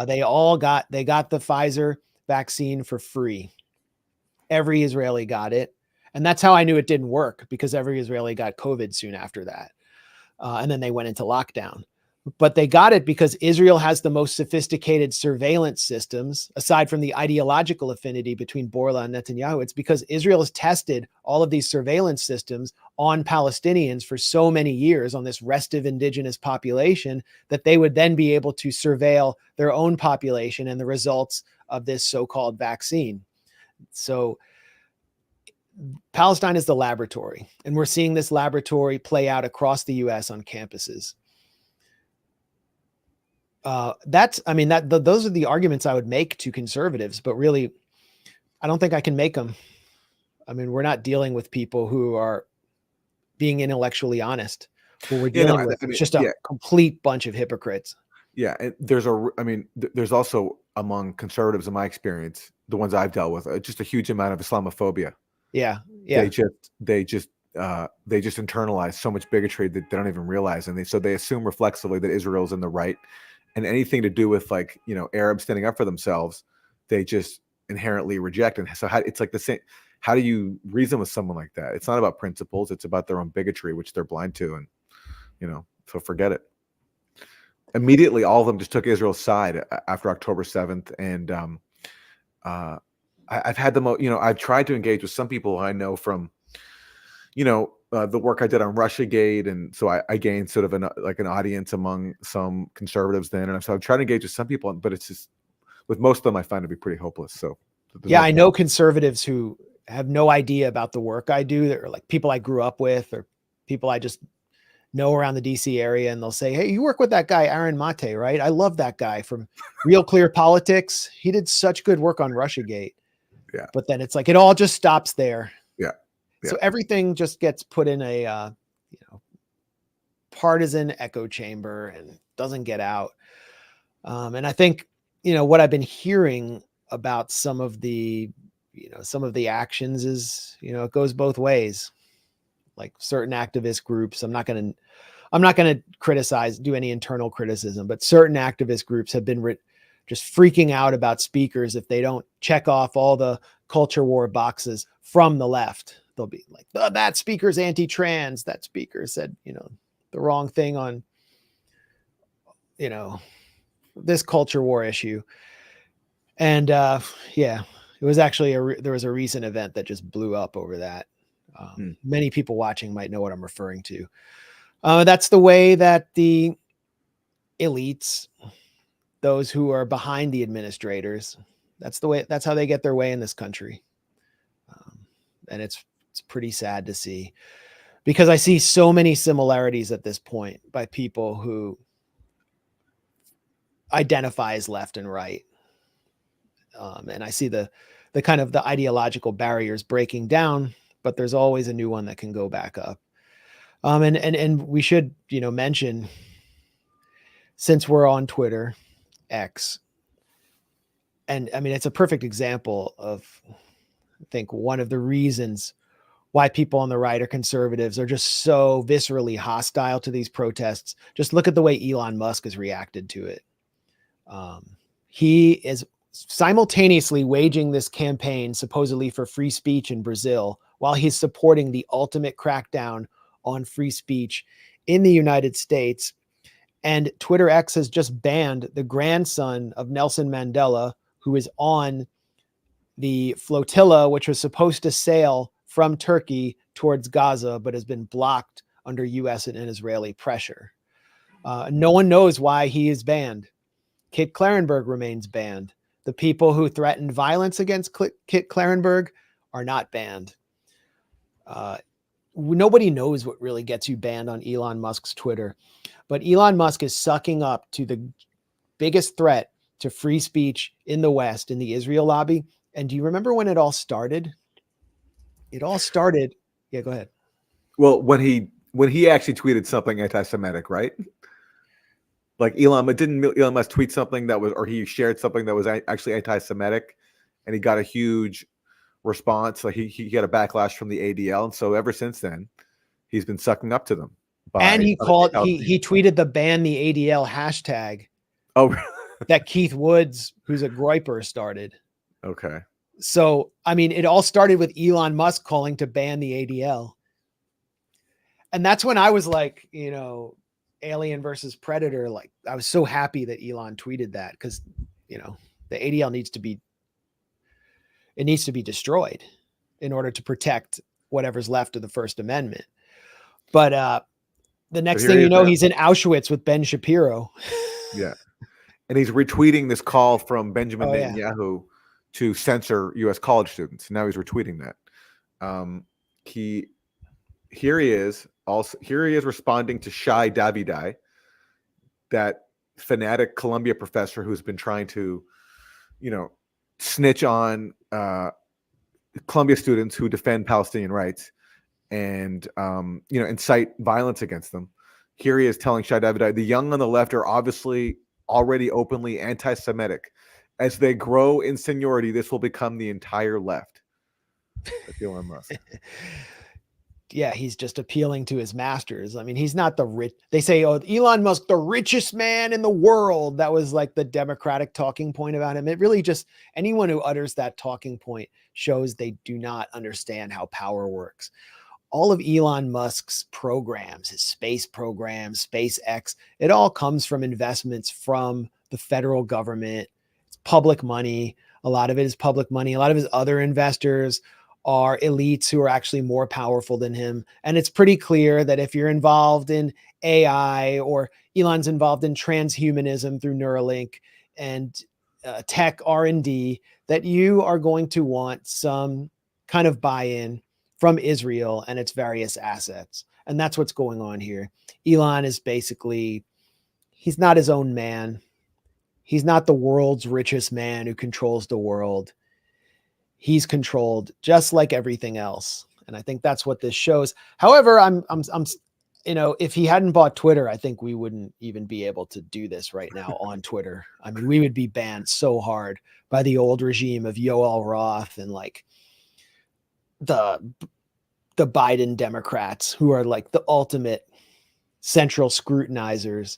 They got the Pfizer vaccine for free. Every Israeli got it. And that's how I knew it didn't work, because every Israeli got COVID soon after that. And then they went into lockdown. But they got it because Israel has the most sophisticated surveillance systems, aside from the ideological affinity between Borla and Netanyahu. It's because Israel has tested all of these surveillance systems on Palestinians for so many years, on this restive indigenous population, that they would then be able to surveil their own population and the results of this so-called vaccine. So Palestine is the laboratory, and we're seeing this laboratory play out across the US on campuses. Those are the arguments I would make to conservatives, but really, I don't think I can make them. I mean, we're not dealing with people who are being intellectually honest. What we're dealing with is just a complete bunch of hypocrites. Yeah, and there's also, among conservatives, in my experience, the ones I've dealt with, just a huge amount of Islamophobia. Yeah. They just internalize so much bigotry that they don't even realize, and they assume reflexively that Israel's in the right. And anything to do with, like, Arabs standing up for themselves, they just inherently reject. And so it's like the same. How do you reason with someone like that? It's not about principles. It's about their own bigotry, which they're blind to. And, so forget it. Immediately, all of them just took Israel's side after October 7th. And I've had I've tried to engage with some people I know from, the work I did on Russiagate, and so I gained sort of an audience among some conservatives then, and so I'm trying to engage with some people, but it's just, with most of them, I find it to be pretty hopeless. So yeah, I know conservatives who have no idea about the work I do. That are like people I grew up with, or people I just know around the DC area, and they'll say, "Hey, you work with that guy Aaron Mate, right? I love that guy from Real Clear Politics. He did such good work on Russiagate." Yeah, but then it's like it all just stops there. Yeah. So everything just gets put in a partisan echo chamber and doesn't get out. And I think what I've been hearing about some of the actions is it goes both ways. Like certain activist groups, I'm not going to do any internal criticism, but certain activist groups have been just freaking out about speakers if they don't check off all the culture war boxes from the left. They'll be like, oh, that speaker's anti-trans. That speaker said, the wrong thing on, this culture war issue. And it was actually there was a recent event that just blew up over that. Many people watching might know what I'm referring to. That's the way that the elites, those who are behind the administrators, that's how they get their way in this country. And it's pretty sad to see, because I see so many similarities at this point by people who identify as left and right. And I see the kind of the ideological barriers breaking down, but there's always a new one that can go back up. And we should, mention, since we're on Twitter, X, and I mean, it's a perfect example of, I think, one of the reasons why people on the right or conservatives are just so viscerally hostile to these protests. Just look at the way Elon Musk has reacted to it. He is simultaneously waging this campaign supposedly for free speech in Brazil, while he's supporting the ultimate crackdown on free speech in the United States. And Twitter X has just banned the grandson of Nelson Mandela, who is on the flotilla, which was supposed to sail from Turkey towards Gaza, but has been blocked under US and Israeli pressure. No one knows why he is banned. Kit Klarenberg remains banned. The people who threatened violence against Kit Klarenberg are not banned. Nobody knows what really gets you banned on Elon Musk's Twitter, but Elon Musk is sucking up to the biggest threat to free speech in the West, in the Israel lobby. And do you remember when it all started? It all started. Yeah, go ahead. Well, when he actually tweeted something anti-Semitic, right? Like didn't Elon Musk tweet something that was, or he shared something that was actually anti-Semitic, and he got a huge response. Like he had a backlash from the ADL, and so ever since then, he's been sucking up to them. And he tweeted the ban the ADL hashtag. Oh, that Keith Woods, who's a groiper, started. Okay. So, I mean, it all started with Elon Musk calling to ban the ADL. And that's when I was like, you know, Alien versus Predator. Like, I was so happy that Elon tweeted that because, you know, the ADL needs to be destroyed in order to protect whatever's left of the First Amendment. But the next thing you know, he's in Auschwitz with Ben Shapiro. Yeah. And he's retweeting this call from Benjamin Netanyahu to censor U.S. college students. Now he's retweeting that. Here he is responding to Shai Davidai, that fanatic Columbia professor who's been trying to, you know, snitch on Columbia students who defend Palestinian rights and, you know, incite violence against them. Here he is telling Shai Davidai, the young on the left are obviously already openly anti-Semitic. As they grow in seniority, this will become the entire left. That's Elon Musk. Yeah, he's just appealing to his masters. I mean, he's not the rich. They say, oh, Elon Musk, the richest man in the world. That was like the Democratic talking point about him. It really just, anyone who utters that talking point shows they do not understand how power works. All of Elon Musk's programs, his space program, SpaceX, it all comes from investments from the federal government. It's public money. A lot of it is public money. A lot of his other investors are elites who are actually more powerful than him. And it's pretty clear that if you're involved in AI, or Elon's involved in transhumanism through Neuralink and tech R&D, that you are going to want some kind of buy-in from Israel and its various assets. And that's what's going on here. Elon is basically, he's not his own man. He's not the world's richest man who controls the world. He's controlled just like everything else. And I think that's what this shows. However, I'm, you know, if he hadn't bought Twitter, I think we wouldn't even be able to do this right now on Twitter. I mean, we would be banned so hard by the old regime of Yoel Roth and like the Biden Democrats, who are like the ultimate central scrutinizers.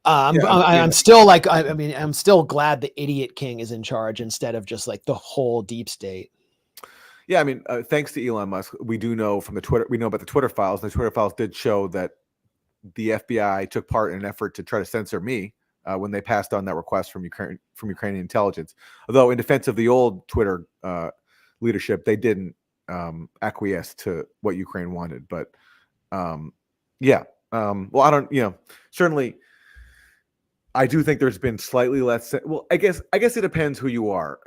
I'm still like, I mean, I'm still glad the idiot king is in charge instead of just like the whole deep state. Yeah. I mean, thanks to Elon Musk, we do know from we know about the Twitter files. The Twitter files did show that the FBI took part in an effort to try to censor me when they passed on that request from Ukrainian intelligence. Although in defense of the old Twitter leadership, they didn't acquiesce to what Ukraine wanted. But yeah. Well, I don't, you know, certainly I do think there's been slightly less. Well, I guess it depends who you are.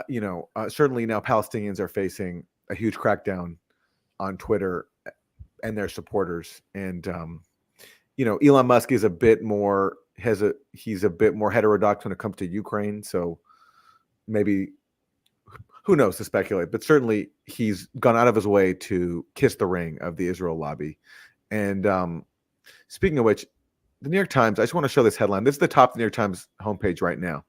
You know, certainly now Palestinians are facing a huge crackdown on Twitter and their supporters. And, you know, Elon Musk is he's a bit more heterodox when it comes to Ukraine. So maybe, who knows, to speculate, but certainly he's gone out of his way to kiss the ring of the Israel lobby. And speaking of which, the New York Times, I just want to show this headline. This is the top New York Times homepage right now.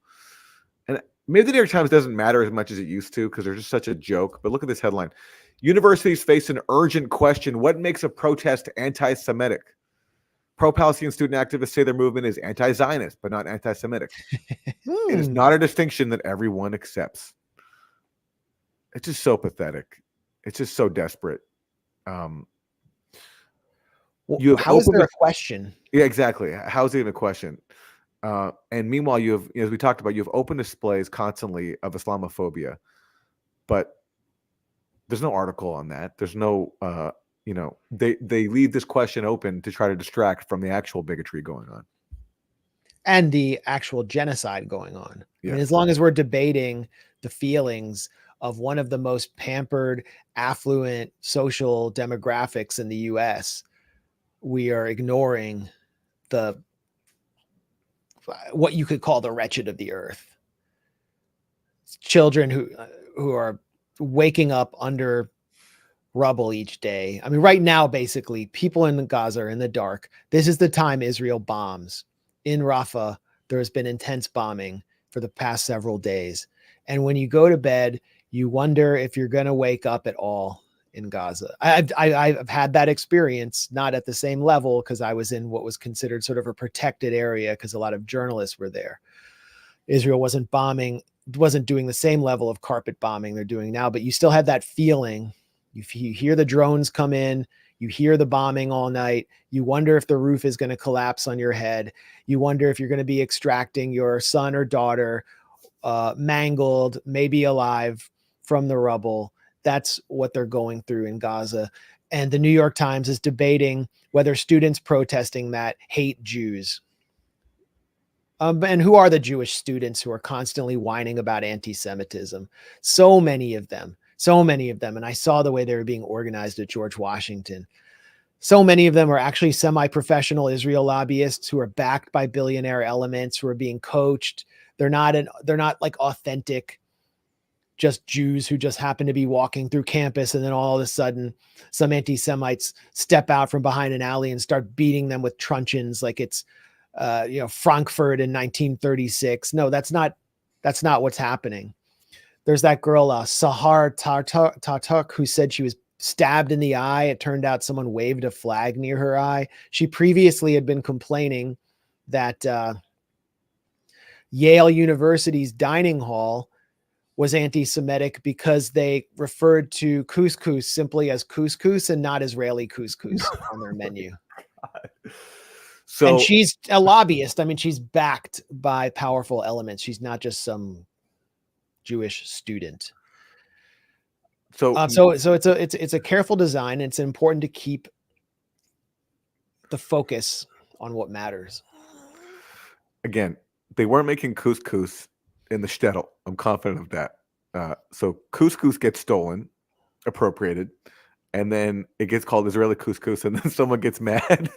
And maybe the New York Times doesn't matter as much as it used to because they're just such a joke. But look at this headline. Universities face an urgent question. What makes a protest anti-Semitic? Pro-Palestinian student activists say their movement is anti-Zionist, but not anti-Semitic. It is not a distinction that everyone accepts. It's just so pathetic. It's just so desperate. How is there a question? Yeah, exactly. How is it even a question? And meanwhile, you have, as we talked about, you have open displays constantly of Islamophobia, but there's no article on that. There's no, you know, they leave this question open to try to distract from the actual bigotry going on. And the actual genocide going on. Yeah. I mean, as long as we're debating the feelings of one of the most pampered, affluent social demographics in the U.S., we are ignoring what you could call the wretched of the earth. Children who are waking up under rubble each day. I mean, right now, basically, people in Gaza are in the dark. This is the time Israel bombs. In Rafah, there has been intense bombing for the past several days. And when you go to bed, You wonder if you're going to wake up at all in Gaza. I've had that experience, not at the same level, because I was in what was considered sort of a protected area because a lot of journalists were there. Israel wasn't doing the same level of carpet bombing they're doing now, but you still had that feeling. You hear the drones come in, you hear the bombing all night. You wonder if the roof is going to collapse on your head. You wonder if you're going to be extracting your son or daughter, mangled, maybe alive, from the rubble. That's what they're going through in Gaza. And the New York Times is debating whether students protesting that hate Jews. And who are the Jewish students who are constantly whining about anti-Semitism? So many of them. And I saw the way they were being organized at George Washington. So many of them are actually semi-professional Israel lobbyists who are backed by billionaire elements, who are being coached. They're not like authentic, just Jews who just happen to be walking through campus, and then all of a sudden some anti-Semites step out from behind an alley and start beating them with truncheons like it's Frankfurt in 1936. No, that's not what's happening. There's that girl, Sahar Tartuk, who said she was stabbed in the eye. It turned out someone waved a flag near her eye. She previously had been complaining that Yale University's dining hall was anti-Semitic because they referred to couscous simply as couscous and not Israeli couscous on their menu. And she's a lobbyist. I mean, she's backed by powerful elements. She's not just some Jewish student. So it's a careful design. And it's important to keep the focus on what matters. Again, they weren't making couscous in the shtetl. I'm confident of that. So couscous gets stolen, appropriated, and then it gets called Israeli couscous, and then someone gets mad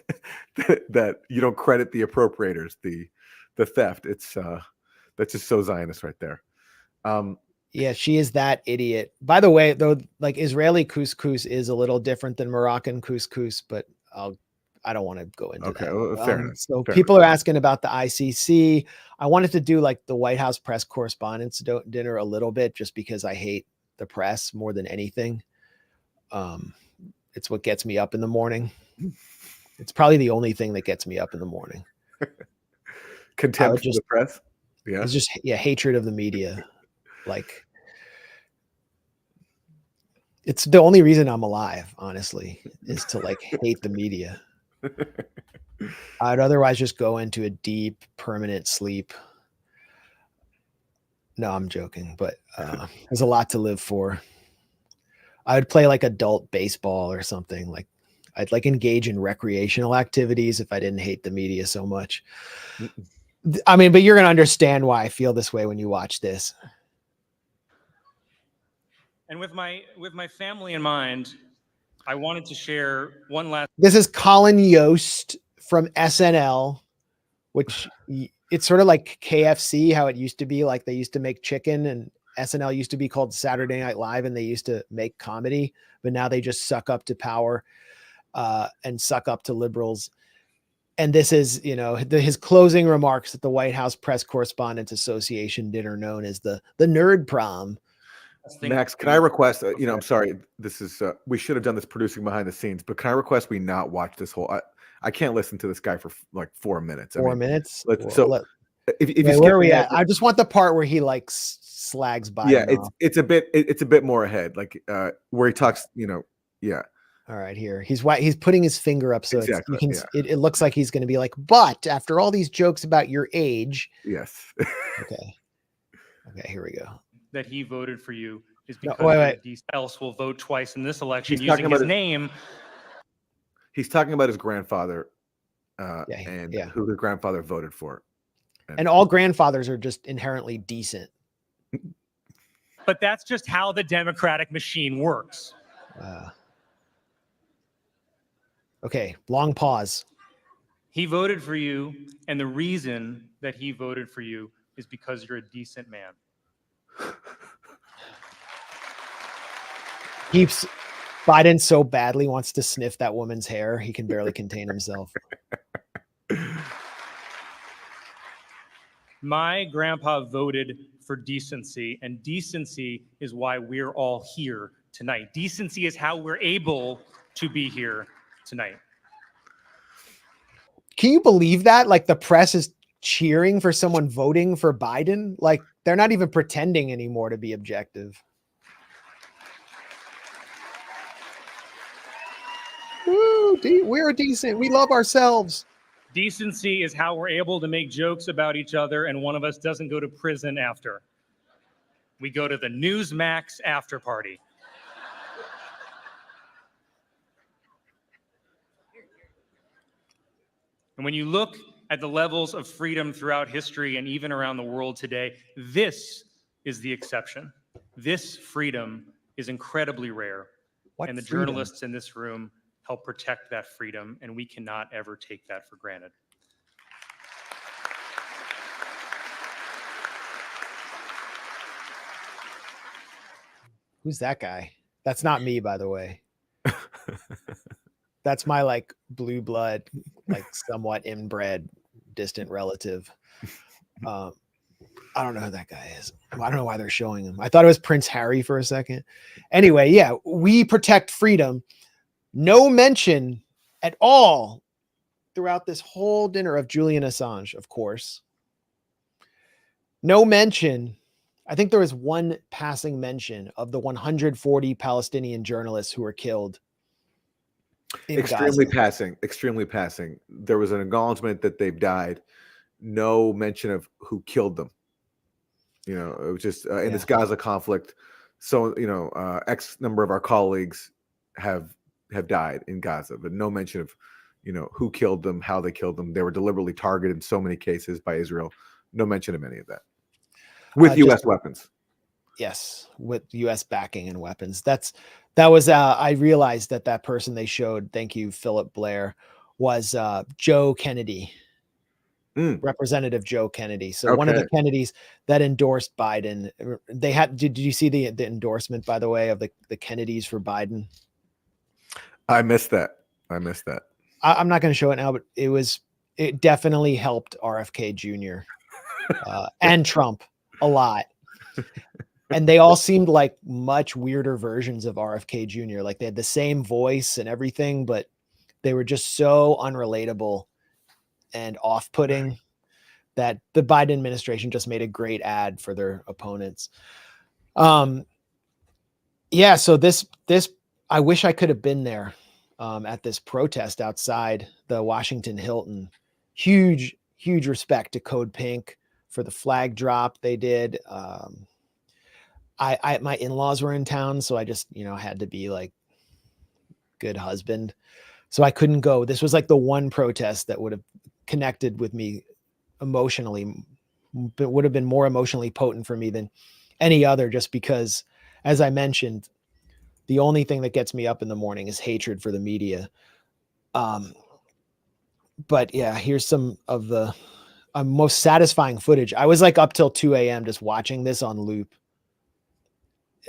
that you don't credit the appropriators, the theft. It's that's just so Zionist right there. Yeah, she is that idiot. By the way, though, like Israeli couscous is a little different than Moroccan couscous, but I don't want to go into that. Well, fair enough. So people are asking about the ICC. I wanted to do like the White House press correspondents dinner a little bit, just because I hate the press more than anything. It's what gets me up in the morning. It's probably the only thing that gets me up in the morning. Contempt for the press. Yeah. It's just hatred of the media. Like, it's the only reason I'm alive, honestly, is to like hate the media. I'd otherwise just go into a deep, permanent sleep. No, I'm joking, but there's a lot to live for. I would play like adult baseball or something. Like, I'd like engage in recreational activities if I didn't hate the media so much. I mean, but you're going to understand why I feel this way when you watch this. And with my family in mind, I wanted to share one last. This is Colin Yost from SNL, which it's sort of like KFC, how it used to be. Like, they used to make chicken, and SNL used to be called Saturday Night Live, and they used to make comedy, but now they just suck up to power and suck up to liberals. And this is, his closing remarks at the White House Press Correspondents Association dinner, known as the Nerd Prom. Max, can I request, I'm sorry, this is, we should have done this producing behind the scenes, but can I request we not watch this whole, I can't listen to this guy for like 4 minutes. 4 minutes? If you where are we at? I just want the part where he like slags by. Yeah, it's a bit more ahead, like where he talks, yeah. All right, here. He's putting his finger up, so exactly, it looks like he's going to be like, but after all these jokes about your age. Yes. Okay, here we go. That he voted for you is because else will vote twice in this election using his name. He's talking about his grandfather and who his grandfather voted for. And all grandfathers are just inherently decent. But that's just how the Democratic machine works. Okay, long pause. He voted for you, and the reason that he voted for you is because you're a decent man. Biden so badly wants to sniff that woman's hair, he can barely contain himself. My grandpa voted for decency, and decency is why we're all here tonight. Decency is how we're able to be here tonight. Can you believe that? Like the press is cheering for someone voting for Biden? Like they're not even pretending anymore to be objective. Woo, we're decent. We love ourselves. Decency is how we're able to make jokes about each other and one of us doesn't go to prison after. We go to the Newsmax after party. And when you look at the levels of freedom throughout history and even around the world today, this is the exception. This freedom is incredibly rare. And the journalists in this room help protect that freedom, and we cannot ever take that for granted. Who's that guy? That's not me, by the way. That's my like blue blood, like somewhat inbred, distant relative. I don't know who that guy is. I don't know why they're showing him. I thought it was Prince Harry for a second. Anyway, yeah, we protect freedom. No mention at all throughout this whole dinner of Julian Assange, of course. No mention. I think there was one passing mention of the 140 Palestinian journalists who were killed. Extremely passing. There was an acknowledgement that they've died. No mention of who killed them. You know, it was just in this Gaza conflict. So, you know, X number of our colleagues have died in Gaza, but no mention of, you know, who killed them, how they killed them. They were deliberately targeted in so many cases by Israel. No mention of any of that. With U.S. weapons. Yes, with U.S. backing and weapons. That was I realized that person they showed, thank you, Philip Blair, was Joe Kennedy. Representative Joe Kennedy. So one of the Kennedys that endorsed Biden. They had. Did you see the endorsement, by the way, of the Kennedys for Biden? I missed that. I'm not going to show it now, but it definitely helped RFK Jr. And Trump a lot. And they all seemed like much weirder versions of RFK Jr. Like they had the same voice and everything, but they were just so unrelatable and off-putting that the Biden administration just made a great ad for their opponents. Yeah, so this I wish I could have been there at this protest outside the Washington Hilton. Huge respect to Code Pink for the flag drop they did. My in-laws were in town, so I just, you know, had to be like good husband. So I couldn't go. This was like the one protest that would have connected with me emotionally, but would have been more emotionally potent for me than any other, just because, as I mentioned, the only thing that gets me up in the morning is hatred for the media. But yeah, here's some of the most satisfying footage. I was like up till 2 a.m. just watching this on loop.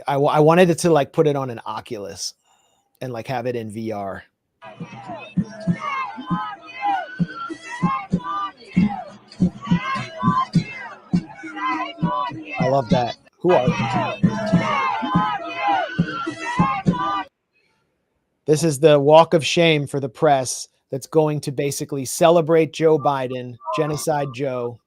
I wanted it to like put it on an Oculus and like have it in VR. I love that. Who are you? This is the walk of shame for the press that's going to basically celebrate Joe Biden, Genocide Joe,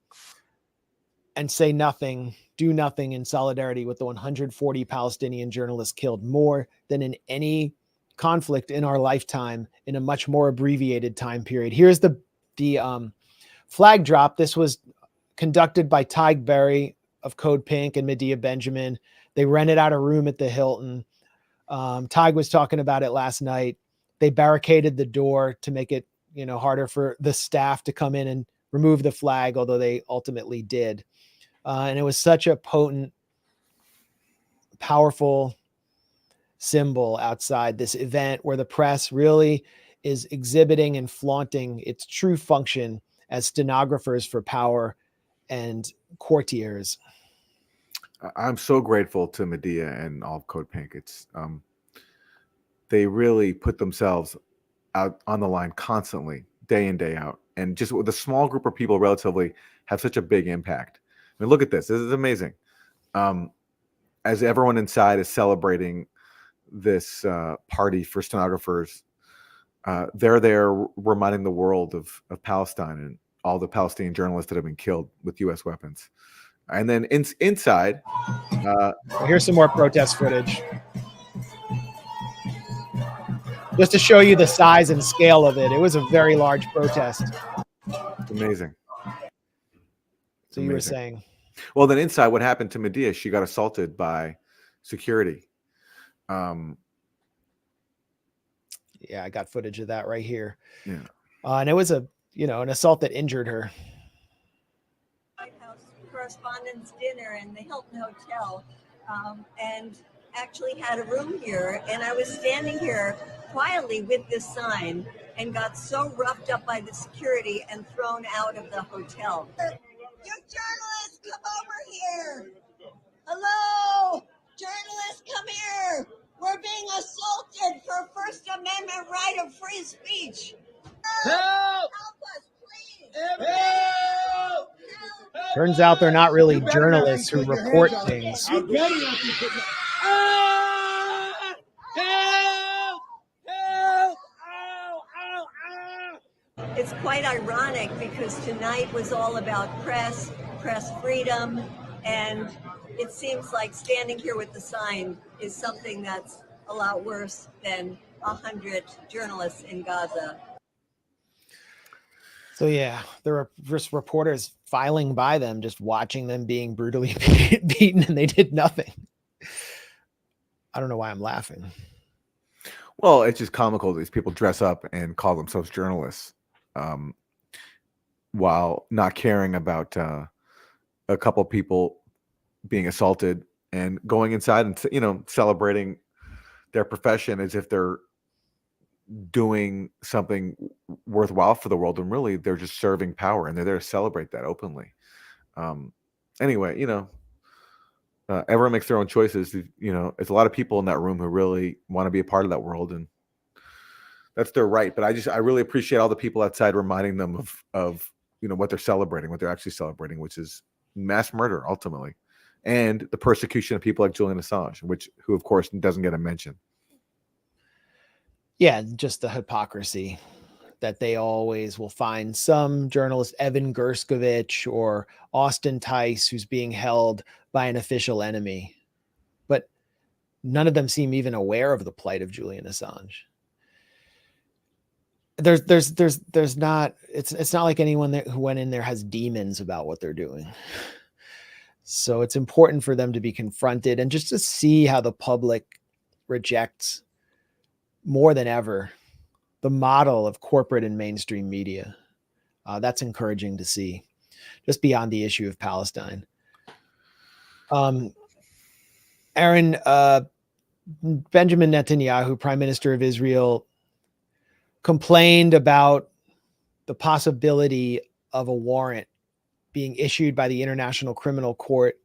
and say nothing, do nothing in solidarity with the 140 Palestinian journalists killed, more than in any conflict in our lifetime in a much more abbreviated time period. Here's the flag drop. This was conducted by Tig Berry of Code Pink and Medea Benjamin. They rented out a room at the Hilton. Tig was talking about it last night. They barricaded the door to make it, you know, harder for the staff to come in and remove the flag, although they ultimately did. And it was such a potent, powerful symbol outside this event where the press really is exhibiting and flaunting its true function as stenographers for power and courtiers. I'm so grateful to Medea and all of Code Pink. It's they really put themselves out on the line constantly day in, day out. And just with a small group of people relatively have such a big impact. I mean, look at this. This is amazing. As everyone inside is celebrating this party for stenographers, they're there reminding the world of Palestine and all the Palestinian journalists that have been killed with U.S. weapons. And then inside... here's some more protest footage. Just to show you the size and scale of it. It was a very large protest. It's amazing. So you were saying... Well, then inside, what happened to Medea? She got assaulted by security. Yeah, I got footage of that right here. Yeah. And it was an assault that injured her. White House Correspondents dinner in the Hilton Hotel, and actually had a room here. And I was standing here quietly with this sign and got so roughed up by the security and thrown out of the hotel. You journalists, come over here. Hello, journalists, come here. We're being assaulted for First Amendment right of free speech. Help! Help us, please. Help! Turns out they're not really journalists who report things. You better not be putting that. Ah! Help! Help! Ow! Ow! Ow! It's quite ironic because tonight was all about press freedom, and it seems like standing here with the sign is something that's a lot worse than 100 journalists in Gaza. So yeah, there were just reporters filing by them, just watching them being brutally beaten, and they did nothing. I don't know why I'm laughing. Well, it's just comical. These people dress up and call themselves journalists, while not caring about a couple people being assaulted and going inside and celebrating their profession as if they're doing something worthwhile for the world, and really they're just serving power, and they're there to celebrate that openly. Anyway, everyone makes their own choices. It's a lot of people in that room who really want to be a part of that world, and that's their right. But I really appreciate all the people outside reminding them of what they're celebrating, what they're actually celebrating, which is mass murder ultimately, and the persecution of people like Julian Assange, who of course doesn't get a mention. Yeah, just the hypocrisy that they always will find some journalist, Evan Gershkovich or Austin Tice, who's being held by an official enemy. But none of them seem even aware of the plight of Julian Assange. There's not, it's not like anyone who went in there has demons about what they're doing. So it's important for them to be confronted and just to see how the public rejects more than ever the model of corporate and mainstream media. That's encouraging to see, just beyond the issue of Palestine. Aaron, Benjamin Netanyahu, Prime Minister of Israel, complained about the possibility of a warrant being issued by the International Criminal Court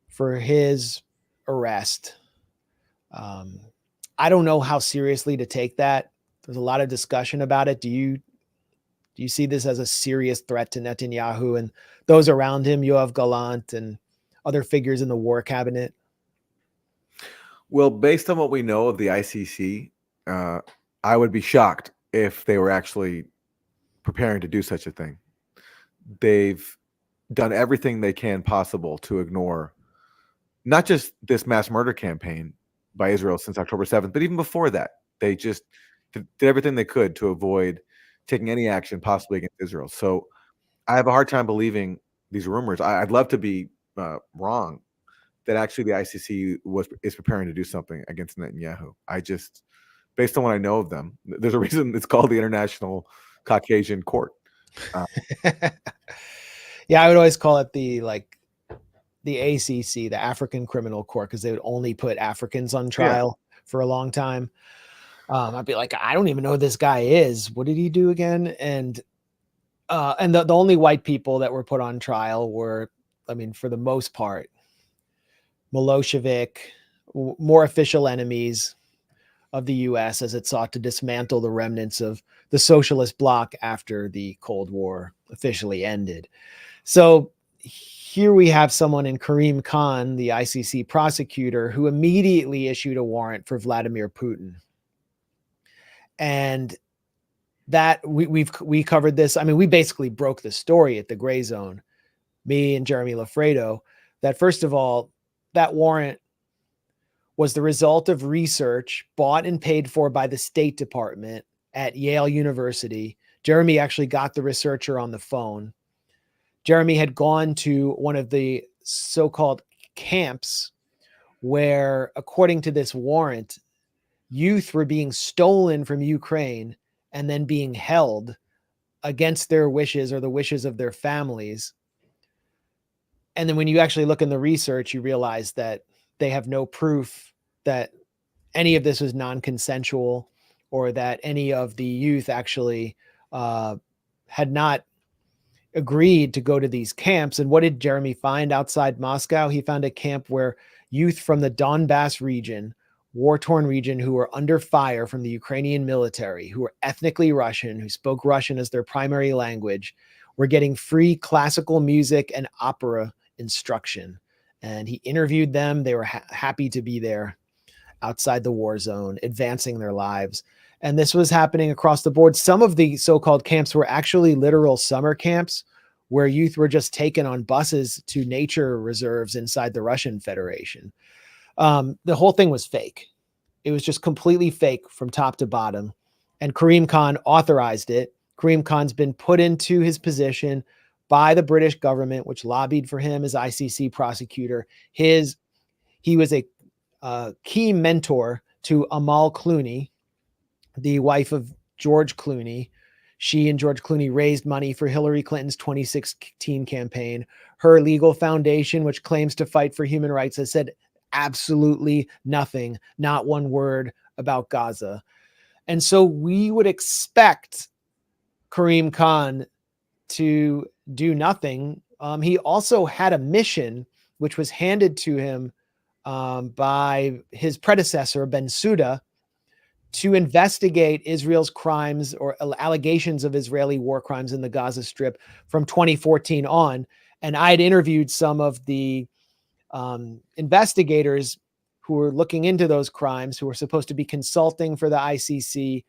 for his arrest. I don't know how seriously to take that. There's a lot of discussion about it. Do you see this as a serious threat to Netanyahu and those around him, Yoav Gallant and other figures in the war cabinet? Well, based on what we know of the ICC, I would be shocked if they were actually preparing to do such a thing. They've done everything they can possible to ignore not just this mass murder campaign by Israel since October 7th, but even before that, they just did everything they could to avoid taking any action possibly against Israel. So I have a hard time believing these rumors. I'd love to be wrong that actually the ICC is preparing to do something against Netanyahu. Based on what I know of them, there's a reason it's called the International Caucasian Court. Yeah, I would always call it the ACC, the African Criminal Court, because they would only put Africans on trial for a long time. I'd be like, I don't even know who this guy is. What did he do again? And the only white people that were put on trial were, for the most part, Milosevic, more official enemies of the US as it sought to dismantle the remnants of the socialist bloc after the Cold War officially ended. So here we have someone in Karim Khan, the ICC prosecutor, who immediately issued a warrant for Vladimir Putin. And that we covered this. I mean, we basically broke the story at the Grayzone, me and Jeremy Lafredo, that first of all, that warrant was the result of research bought and paid for by the State Department at Yale University. Jeremy actually got the researcher on the phone. Jeremy had gone to one of the so-called camps where, according to this warrant, youth were being stolen from Ukraine and then being held against their wishes or the wishes of their families. And then when you actually look in the research, you realize that they have no proof that any of this was non-consensual or that any of the youth actually had not agreed to go to these camps. And what did Jeremy find outside Moscow? He found a camp where youth from the Donbass region, war-torn region, who were under fire from the Ukrainian military, who were ethnically Russian, who spoke Russian as their primary language, were getting free classical music and opera instruction. And he interviewed them. They were happy to be there outside the war zone, advancing their lives. And this was happening across the board. Some of the so-called camps were actually literal summer camps where youth were just taken on buses to nature reserves inside the Russian Federation. The whole thing was fake. It was just completely fake from top to bottom. And Karim Khan authorized it. Karim Khan's been put into his position by the British government, which lobbied for him as ICC prosecutor. He was a key mentor to Amal Clooney, the wife of George Clooney. She and George Clooney raised money for Hillary Clinton's 2016 campaign. Her legal foundation, which claims to fight for human rights, has said absolutely nothing, not one word about Gaza. And so we would expect Karim Khan to do nothing. He also had a mission which was handed to him by his predecessor, Bensouda, to investigate Israel's crimes or allegations of Israeli war crimes in the Gaza Strip from 2014 on. And I had interviewed some of the investigators who were looking into those crimes, who were supposed to be consulting for the ICC,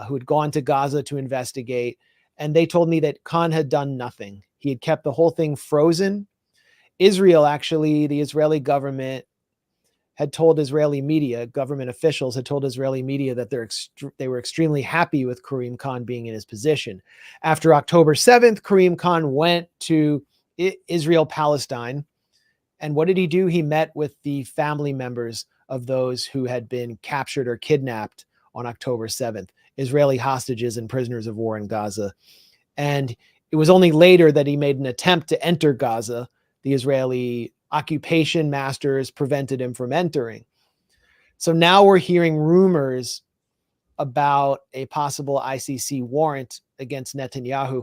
who had gone to Gaza to investigate. And they told me that Khan had done nothing. He had kept the whole thing frozen. Israel, actually, the Israeli government had told Israeli media, government officials had told Israeli media that they were extremely happy with Karim Khan being in his position. After October 7th, Karim Khan went to Israel, Palestine. And what did he do? He met with the family members of those who had been captured or kidnapped on October 7th, Israeli hostages and prisoners of war in Gaza. And it was only later that he made an attempt to enter Gaza. The Israeli occupation masters prevented him from entering. So now we're hearing rumors about a possible ICC warrant against Netanyahu.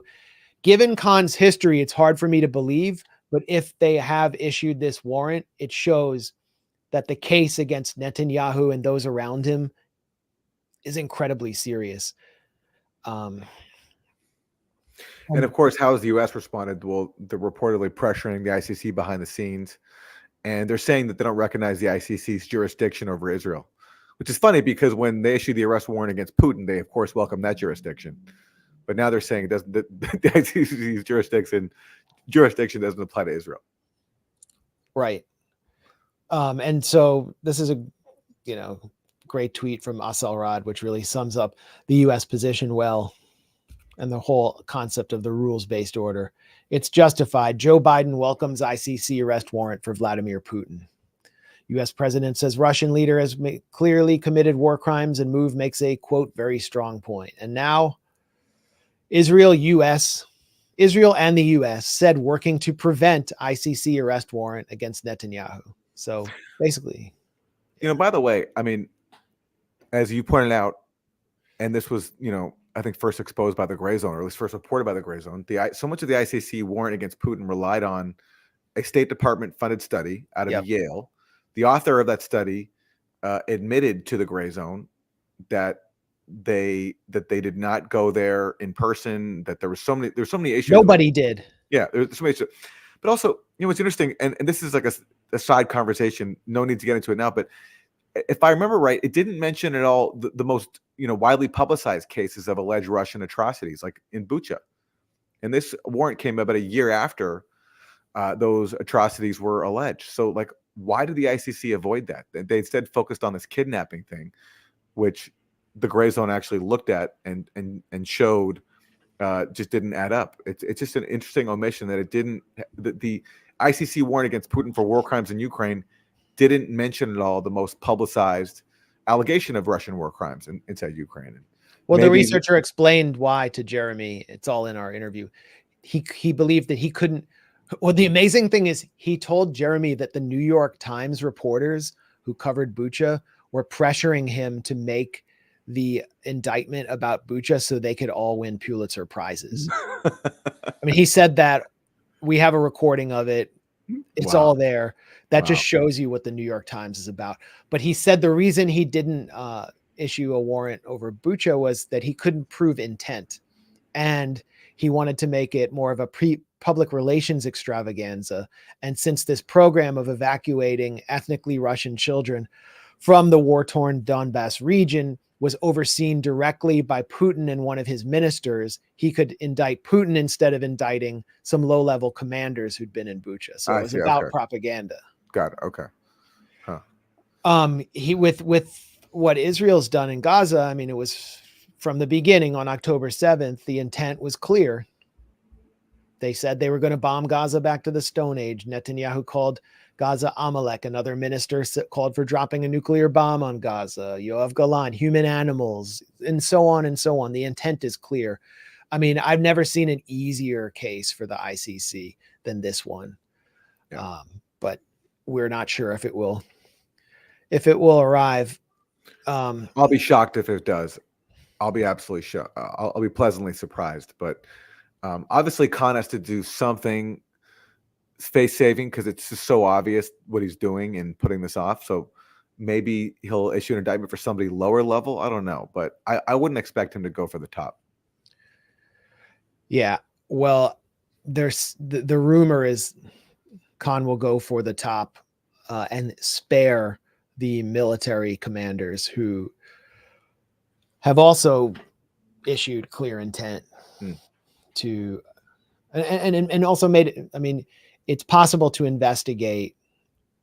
Given Khan's history, it's hard for me to believe, but if they have issued this warrant, it shows that the case against Netanyahu and those around him is incredibly serious. And of course, how has the U.S. responded? Well, they're reportedly pressuring the ICC behind the scenes, and they're saying that they don't recognize the ICC's jurisdiction over Israel, which is funny because when they issued the arrest warrant against Putin, they of course welcomed that jurisdiction. But now they're saying the ICC's jurisdiction doesn't apply to Israel. Right. And so this is a great tweet from Asal Rad, which really sums up the U.S. position well, and the whole concept of the rules-based order. It's justified. Joe Biden welcomes ICC arrest warrant for Vladimir Putin. U.S. president says Russian leader has clearly committed war crimes, and move makes a, quote, very strong point. And now Israel and the U.S. said working to prevent ICC arrest warrant against Netanyahu. So basically, by the way, I mean, as you pointed out, and this was, I think first exposed by the Grayzone, or at least first reported by the Grayzone, so much of the ICC warrant against Putin relied on a State Department funded study out of Yale. The author of that study admitted to the Grayzone that they did not go there in person, that there's so many issues. Nobody did. Yeah, there's so many issues. But also, what's interesting, and this is like a side conversation, no need to get into it now, but if I remember right, it didn't mention at all the most widely publicized cases of alleged Russian atrocities, like in Bucha. And this warrant came about a year after those atrocities were alleged. So, like, why did the ICC avoid that? They instead focused on this kidnapping thing, which the Grayzone actually looked at and showed just didn't add up. It's just an interesting omission that it didn't. The ICC warrant against Putin for war crimes in Ukraine didn't mention at all the most publicized allegation of Russian war crimes inside Ukraine. Well, the researcher explained why to Jeremy. It's all in our interview. He believed that he couldn't. Well, the amazing thing is he told Jeremy that the New York Times reporters who covered Bucha were pressuring him to make the indictment about Bucha so they could all win Pulitzer Prizes. I mean, he said that. We have a recording of it. It's all there. That just shows you what the New York Times is about. But he said the reason he didn't issue a warrant over Bucha was that he couldn't prove intent. And he wanted to make it more of a public relations extravaganza. And since this program of evacuating ethnically Russian children from the war-torn Donbass region was overseen directly by Putin and one of his ministers, he could indict Putin instead of indicting some low-level commanders who'd been in Bucha. So it was about propaganda. Got it. Okay. Huh. He with what Israel's done in Gaza, I mean, it was from the beginning on October 7th, the intent was clear. They said they were going to bomb Gaza back to the Stone Age. Netanyahu called Gaza Amalek. Another minister called for dropping a nuclear bomb on Gaza. Yoav Galan, human animals, and so on and so on. The intent is clear. I mean, I've never seen an easier case for the ICC than this one. Yeah. But we're not sure if it will arrive. I'll be shocked if it does. I'll be absolutely shocked. I'll be pleasantly surprised. But obviously, Khan has to do something face saving because it's just so obvious what he's doing and putting this off. So maybe he'll issue an indictment for somebody lower level. I don't know, but I wouldn't expect him to go for the top. Yeah, well, there's the rumor is Khan will go for the top and spare the military commanders who have also issued clear intent to and also made it. I mean, it's possible to investigate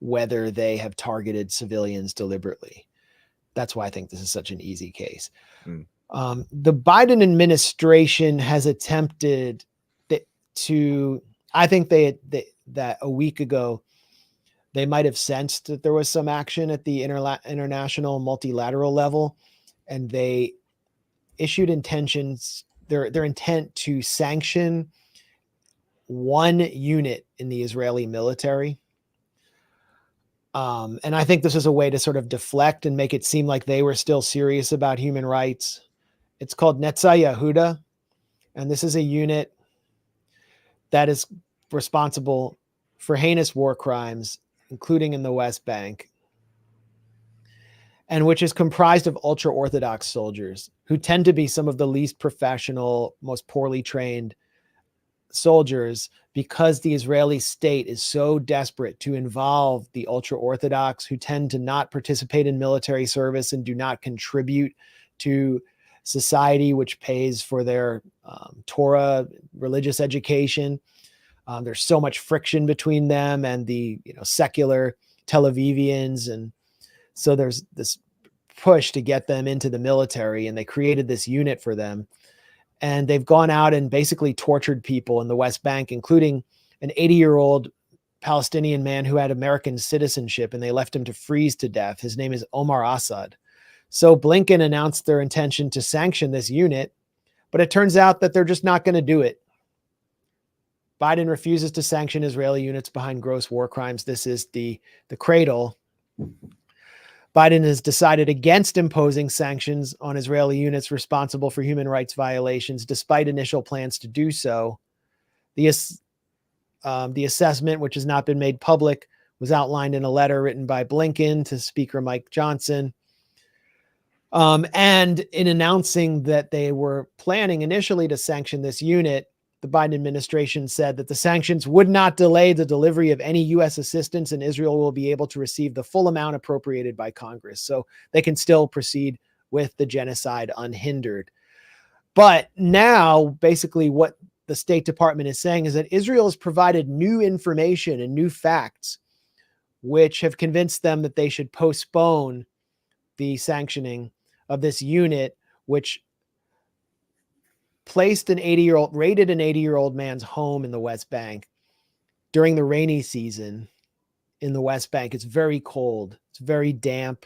whether they have targeted civilians deliberately. That's why I think this is such an easy case. The Biden administration has attempted to, I think that a week ago, they might have sensed that there was some action at the international multilateral level, and they issued intentions, their intent to sanction one unit in the Israeli military. And I think this is a way to sort of deflect and make it seem like they were still serious about human rights. It's called Netzah Yehuda, and this is a unit that is responsible for heinous war crimes, including in the West Bank, and which is comprised of ultra-Orthodox soldiers who tend to be some of the least professional, most poorly trained soldiers, because the Israeli state is so desperate to involve the ultra-Orthodox who tend to not participate in military service and do not contribute to society, which pays for their Torah religious education. There's so much friction between them and the secular Tel Avivians, and so there's this push to get them into the military, and they created this unit for them. And they've gone out and basically tortured people in the West Bank, including an 80-year-old Palestinian man who had American citizenship, and they left him to freeze to death. His name is Omar Assad. So Blinken announced their intention to sanction this unit, but it turns out that they're just not going to do it. Biden refuses to sanction Israeli units behind gross war crimes. This is the cradle. Biden has decided against imposing sanctions on Israeli units responsible for human rights violations, despite initial plans to do so. The assessment, which has not been made public, was outlined in a letter written by Blinken to Speaker Mike Johnson. And in announcing that they were planning initially to sanction this unit, the Biden administration said that the sanctions would not delay the delivery of any U.S. assistance, and Israel will be able to receive the full amount appropriated by Congress. So they can still proceed with the genocide unhindered. But now, basically, what the State Department is saying is that Israel has provided new information and new facts, which have convinced them that they should postpone the sanctioning of this unit, which raided an 80-year-old man's home in the West Bank during the rainy season in the West Bank. It's very cold. It's very damp.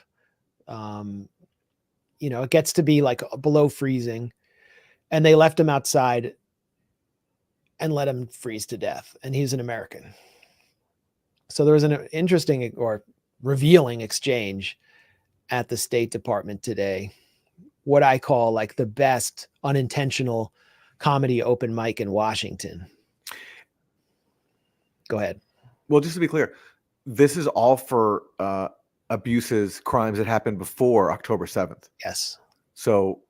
It gets to be like below freezing. And they left him outside and let him freeze to death. And he's an American. So there was an interesting or revealing exchange at the State Department today. What I call like the best unintentional comedy open mic in Washington. Go ahead. Well, just to be clear, this is all for abuses, crimes that happened before October 7th. Yes. So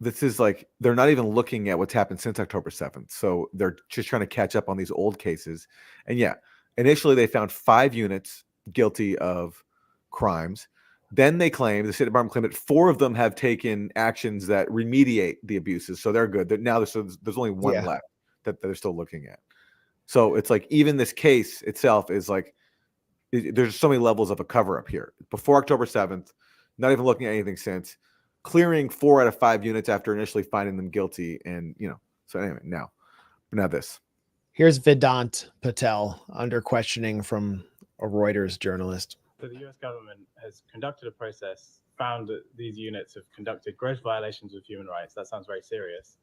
this is like, they're not even looking at what's happened since October 7th. So they're just trying to catch up on these old cases. And yeah, initially they found 5 units guilty of crimes. Then the State Department claimed that 4 of them have taken actions that remediate the abuses. So they're good. Now there's only 1 left that they're still looking at. So it's like, even this case itself is like, there's so many levels of a cover up here. Before October 7th, not even looking at anything since, clearing 4 out of 5 units after initially finding them guilty. And, so anyway, now this. Here's Vedant Patel under questioning from a Reuters journalist. So the US government has conducted a process, found that these units have conducted gross violations of human rights. That sounds very serious,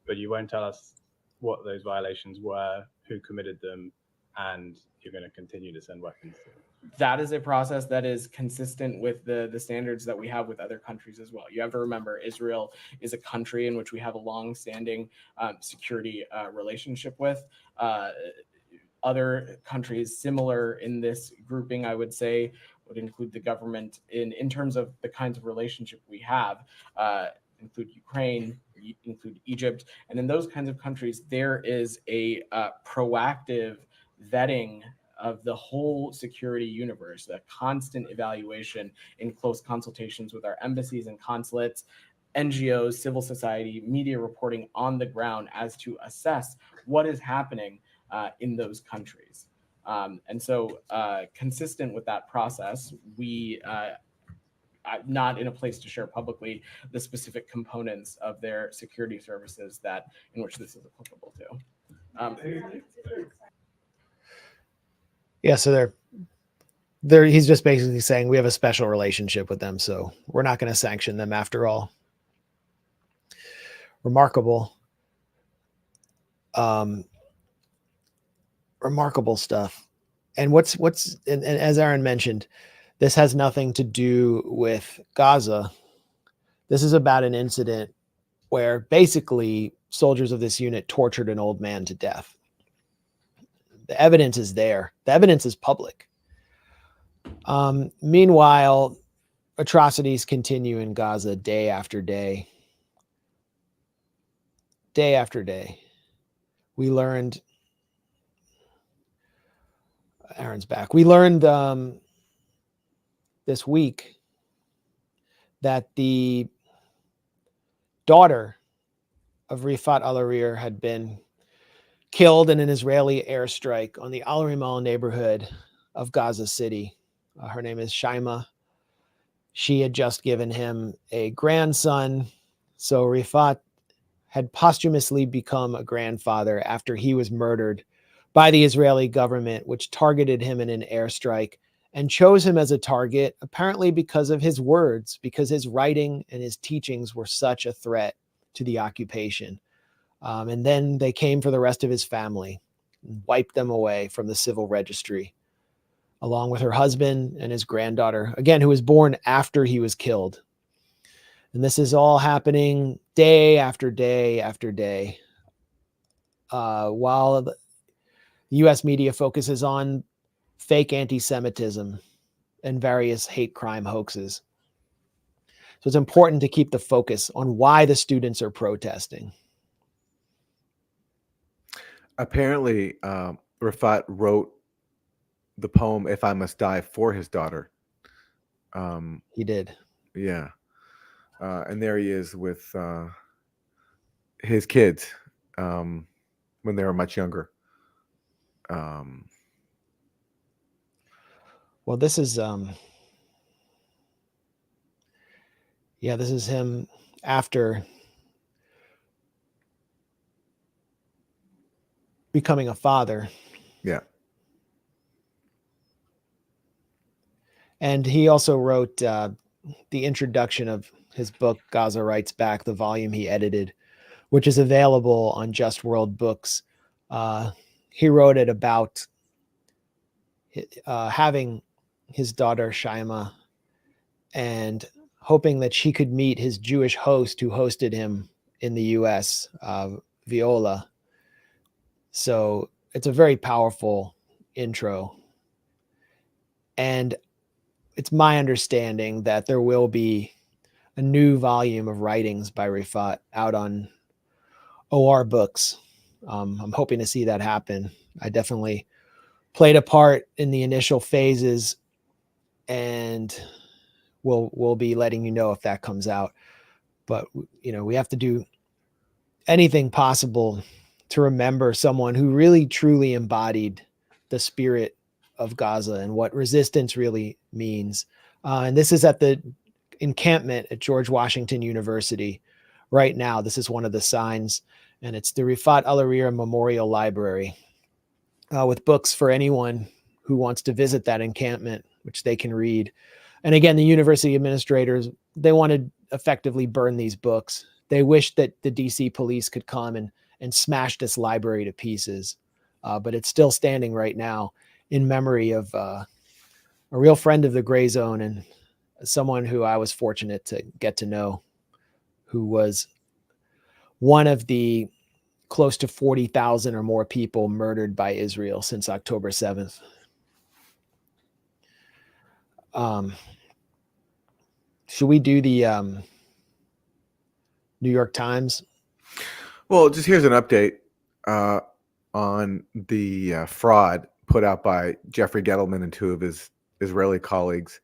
but you won't tell us what those violations were, who committed them, and you're going to continue to send weapons to them. That is a process that is consistent with the standards that we have with other countries as well. You have to remember, Israel is a country in which we have a long-standing security relationship with. Other countries similar in this grouping, I would say, would include the government in terms of the kinds of relationship we have, include Ukraine, include Egypt. And in those kinds of countries, there is a proactive vetting of the whole security universe, a constant evaluation in close consultations with our embassies and consulates, NGOs, civil society, media reporting on the ground as to assess what is happening in those countries. And so consistent with that process, I'm not in a place to share publicly the specific components of their security services in which this is applicable to. Yeah, so he's just basically saying we have a special relationship with them, so we're not going to sanction them after all. Remarkable. Remarkable stuff. And and as Aaron mentioned, this has nothing to do with Gaza. This is about an incident where basically soldiers of this unit tortured an old man to death. The evidence is there. The evidence is public. Meanwhile, atrocities continue in Gaza day after day. Day after day. We learned, Aaron's back. We learned this week that the daughter of Rifat al-Arir had been killed in an Israeli airstrike on the Al Rimal neighborhood of Gaza City. Her name is Shaima. She had just given him a grandson. So Rifat had posthumously become a grandfather after he was murdered by the Israeli government, which targeted him in an airstrike and chose him as a target, apparently because of his words, because his writing and his teachings were such a threat to the occupation. And then they came for the rest of his family and wiped them away from the civil registry, along with her husband and his granddaughter, again, who was born after he was killed. And this is all happening day after day after day, while the U.S. media focuses on fake anti-Semitism and various hate crime hoaxes. So it's important to keep the focus on why the students are protesting. Apparently, Rafat wrote the poem "If I Must Die" for his daughter. He did. Yeah. And there he is with his kids when they were much younger. Well, this is this is him after becoming a father. Yeah. And he also wrote the introduction of his book, Gaza Writes Back, the volume he edited, which is available on Just World Books. He wrote it about having his daughter, Shaima, and hoping that she could meet his Jewish host who hosted him in the US, Viola. So it's a very powerful intro. And it's my understanding that there will be a new volume of writings by Rafat out on OR Books. I'm hoping to see that happen. I definitely played a part in the initial phases, and we'll be letting you know if that comes out. But we have to do anything possible to remember someone who really truly embodied the spirit of Gaza and what resistance really means. And this is at the encampment at George Washington University right now. This is one of the signs, and it's the Rifat Al-Hariri Memorial Library with books for anyone who wants to visit that encampment, which they can read. And again, the university administrators, they want to effectively burn these books. They wish that the DC police could come and smash this library to pieces. But it's still standing right now in memory of a real friend of the Grayzone and someone who I was fortunate to get to know, who was one of the close to 40,000 or more people murdered by Israel since October 7th. Should we do the New York Times? Well, just here's an update on the fraud put out by Jeffrey Gettleman and two of his Israeli colleagues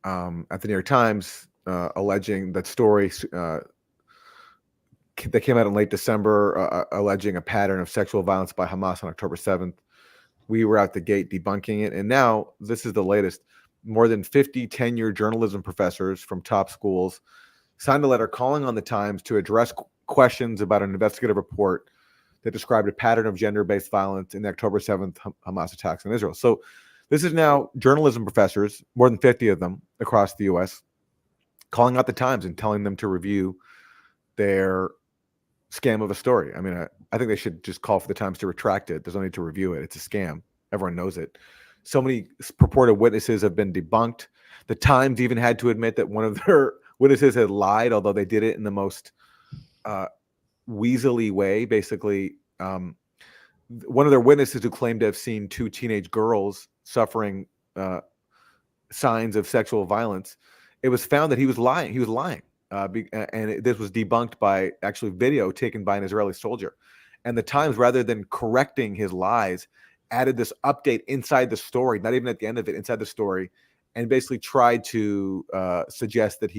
at the New York Times, alleging that story that came out in late December, alleging a pattern of sexual violence by Hamas on October 7th. We were out the gate debunking it. And now this is the latest. More than 50 tenured journalism professors from top schools signed a letter calling on the Times to address questions about an investigative report that described a pattern of gender-based violence in the October 7th Hamas attacks in Israel. So this is now journalism professors, more than 50 of them across the U.S., calling out the Times and telling them to review their scam of a story. I mean, I think they should just call for the Times to retract it. There's no need to review it. It's a scam. Everyone knows it. So many purported witnesses have been debunked. The Times even had to admit that one of their witnesses had lied, although they did it in the most weaselly way. Basically, one of their witnesses who claimed to have seen two teenage girls suffering signs of sexual violence, it was found that he was lying. He was lying. This was debunked by actually video taken by an Israeli soldier. And the Times, rather than correcting his lies, added this update inside the story, not even at the end of it, inside the story, and basically tried to suggest that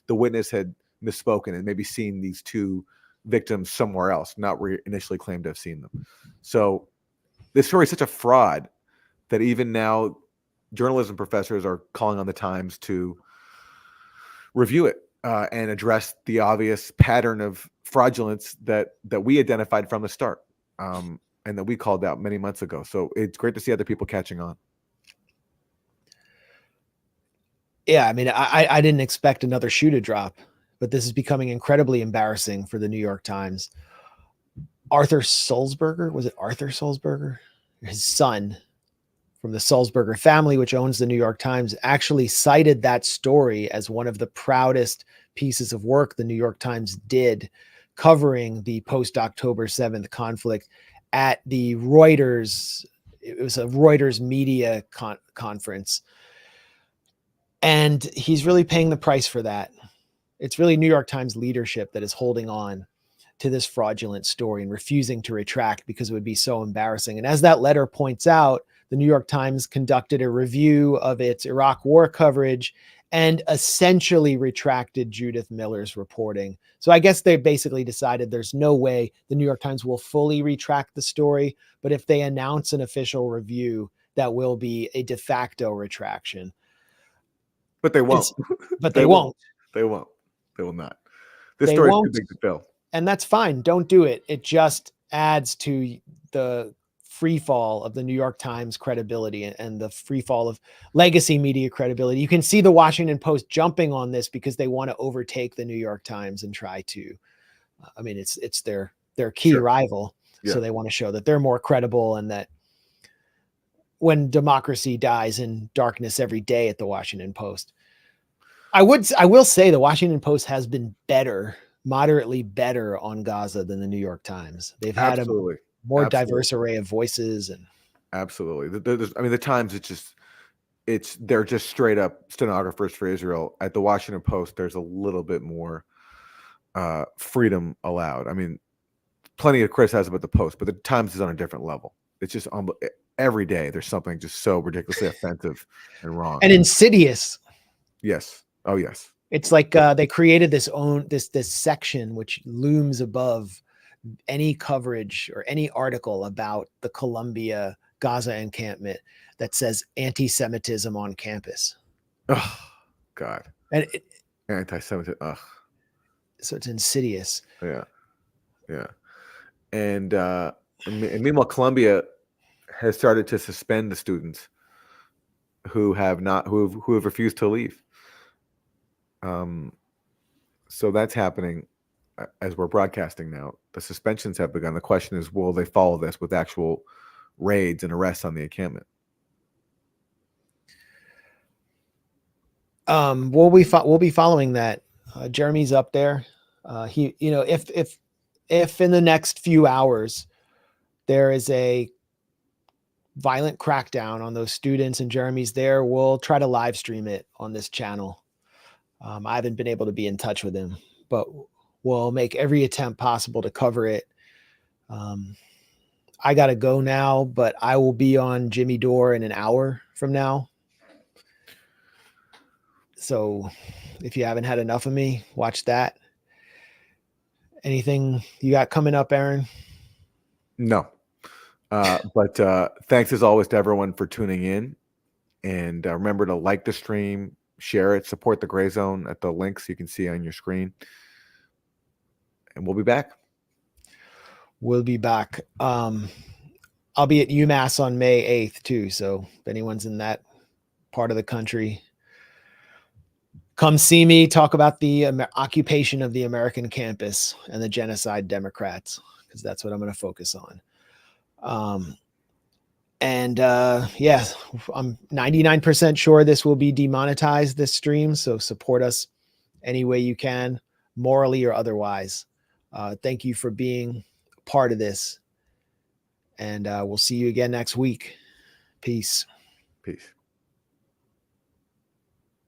the witness had misspoken and maybe seen these two victims somewhere else, not where he initially claimed to have seen them. So this story is such a fraud that even now journalism professors are calling on the Times to review it and address the obvious pattern of fraudulence that we identified from the start. And that we called out many months ago. So it's great to see other people catching on. Yeah, I mean, I didn't expect another shoe to drop, but this is becoming incredibly embarrassing for the New York Times. Arthur Sulzberger, was it Arthur Sulzberger? His son from the Sulzberger family, which owns the New York Times, actually cited that story as one of the proudest pieces of work the New York Times did covering the post-October 7th conflict at the Reuters. It was a Reuters media conference. And he's really paying the price for that. it's really New York Times leadership that is holding on to this fraudulent story and refusing to retract because it would be so embarrassing. And as that letter points out, the New York Times conducted a review of its Iraq war coverage and essentially retracted Judith Miller's reporting. So I guess they basically decided there's no way the New York Times will fully retract the story, but if they announce an official review, that will be a de facto retraction. But they won't. But they won't. They won't. They will not. This They story is too won't. big to fill. And that's fine. Don't do it. It just adds to the free fall of the New York Times credibility and the free fall of legacy media credibility. You can see the Washington Post jumping on this because they want to overtake the New York Times and try to, I mean, it's their key rival. Yeah. So they want to show that they're more credible and that when democracy dies in darkness every day at the Washington Post. I will say the Washington Post has been better, moderately better on Gaza than the New York Times. They've had Absolutely. a more diverse array of voices. And absolutely. I mean, the Times, they're just straight up stenographers for Israel. At the Washington Post, there's a little bit more freedom allowed. I mean, plenty of criticism about the Post, but the Times is on a different level. It's just every day there's something just so ridiculously offensive and wrong and insidious. Yes. Oh, yes. It's like they created this section which looms above any coverage or any article about the Columbia Gaza encampment that says anti-Semitism on campus. Oh, God. And Anti-Semitism. Ugh. So it's insidious. Yeah. Yeah. And meanwhile, Columbia has started to suspend the students who have refused to leave. So that's happening as we're broadcasting now. The suspensions have begun. The question is, will they follow this with actual raids and arrests on the encampment? We'll be following that. Jeremy's up there. If in the next few hours there is a violent crackdown on those students and Jeremy's there, we'll try to live stream it on this channel. I haven't been able to be in touch with him, but we'll make every attempt possible to cover it. I got to go now, but I will be on Jimmy Dore in an hour from now. So if you haven't had enough of me, watch that. Anything you got coming up, Aaron? No. But thanks as always to everyone for tuning in. And remember to like the stream, share it, support the Grayzone at the links you can see on your screen. And we'll be back. We'll be back. I'll be at UMass on May 8th too. So if anyone's in that part of the country, come see me, talk about the occupation of the American campus and the genocide Democrats, because that's what I'm going to focus on. Yes, I'm 99% sure this will be demonetized, this stream. So support us any way you can, morally or otherwise. Thank you for being a part of this. And we'll see you again next week. Peace. Peace.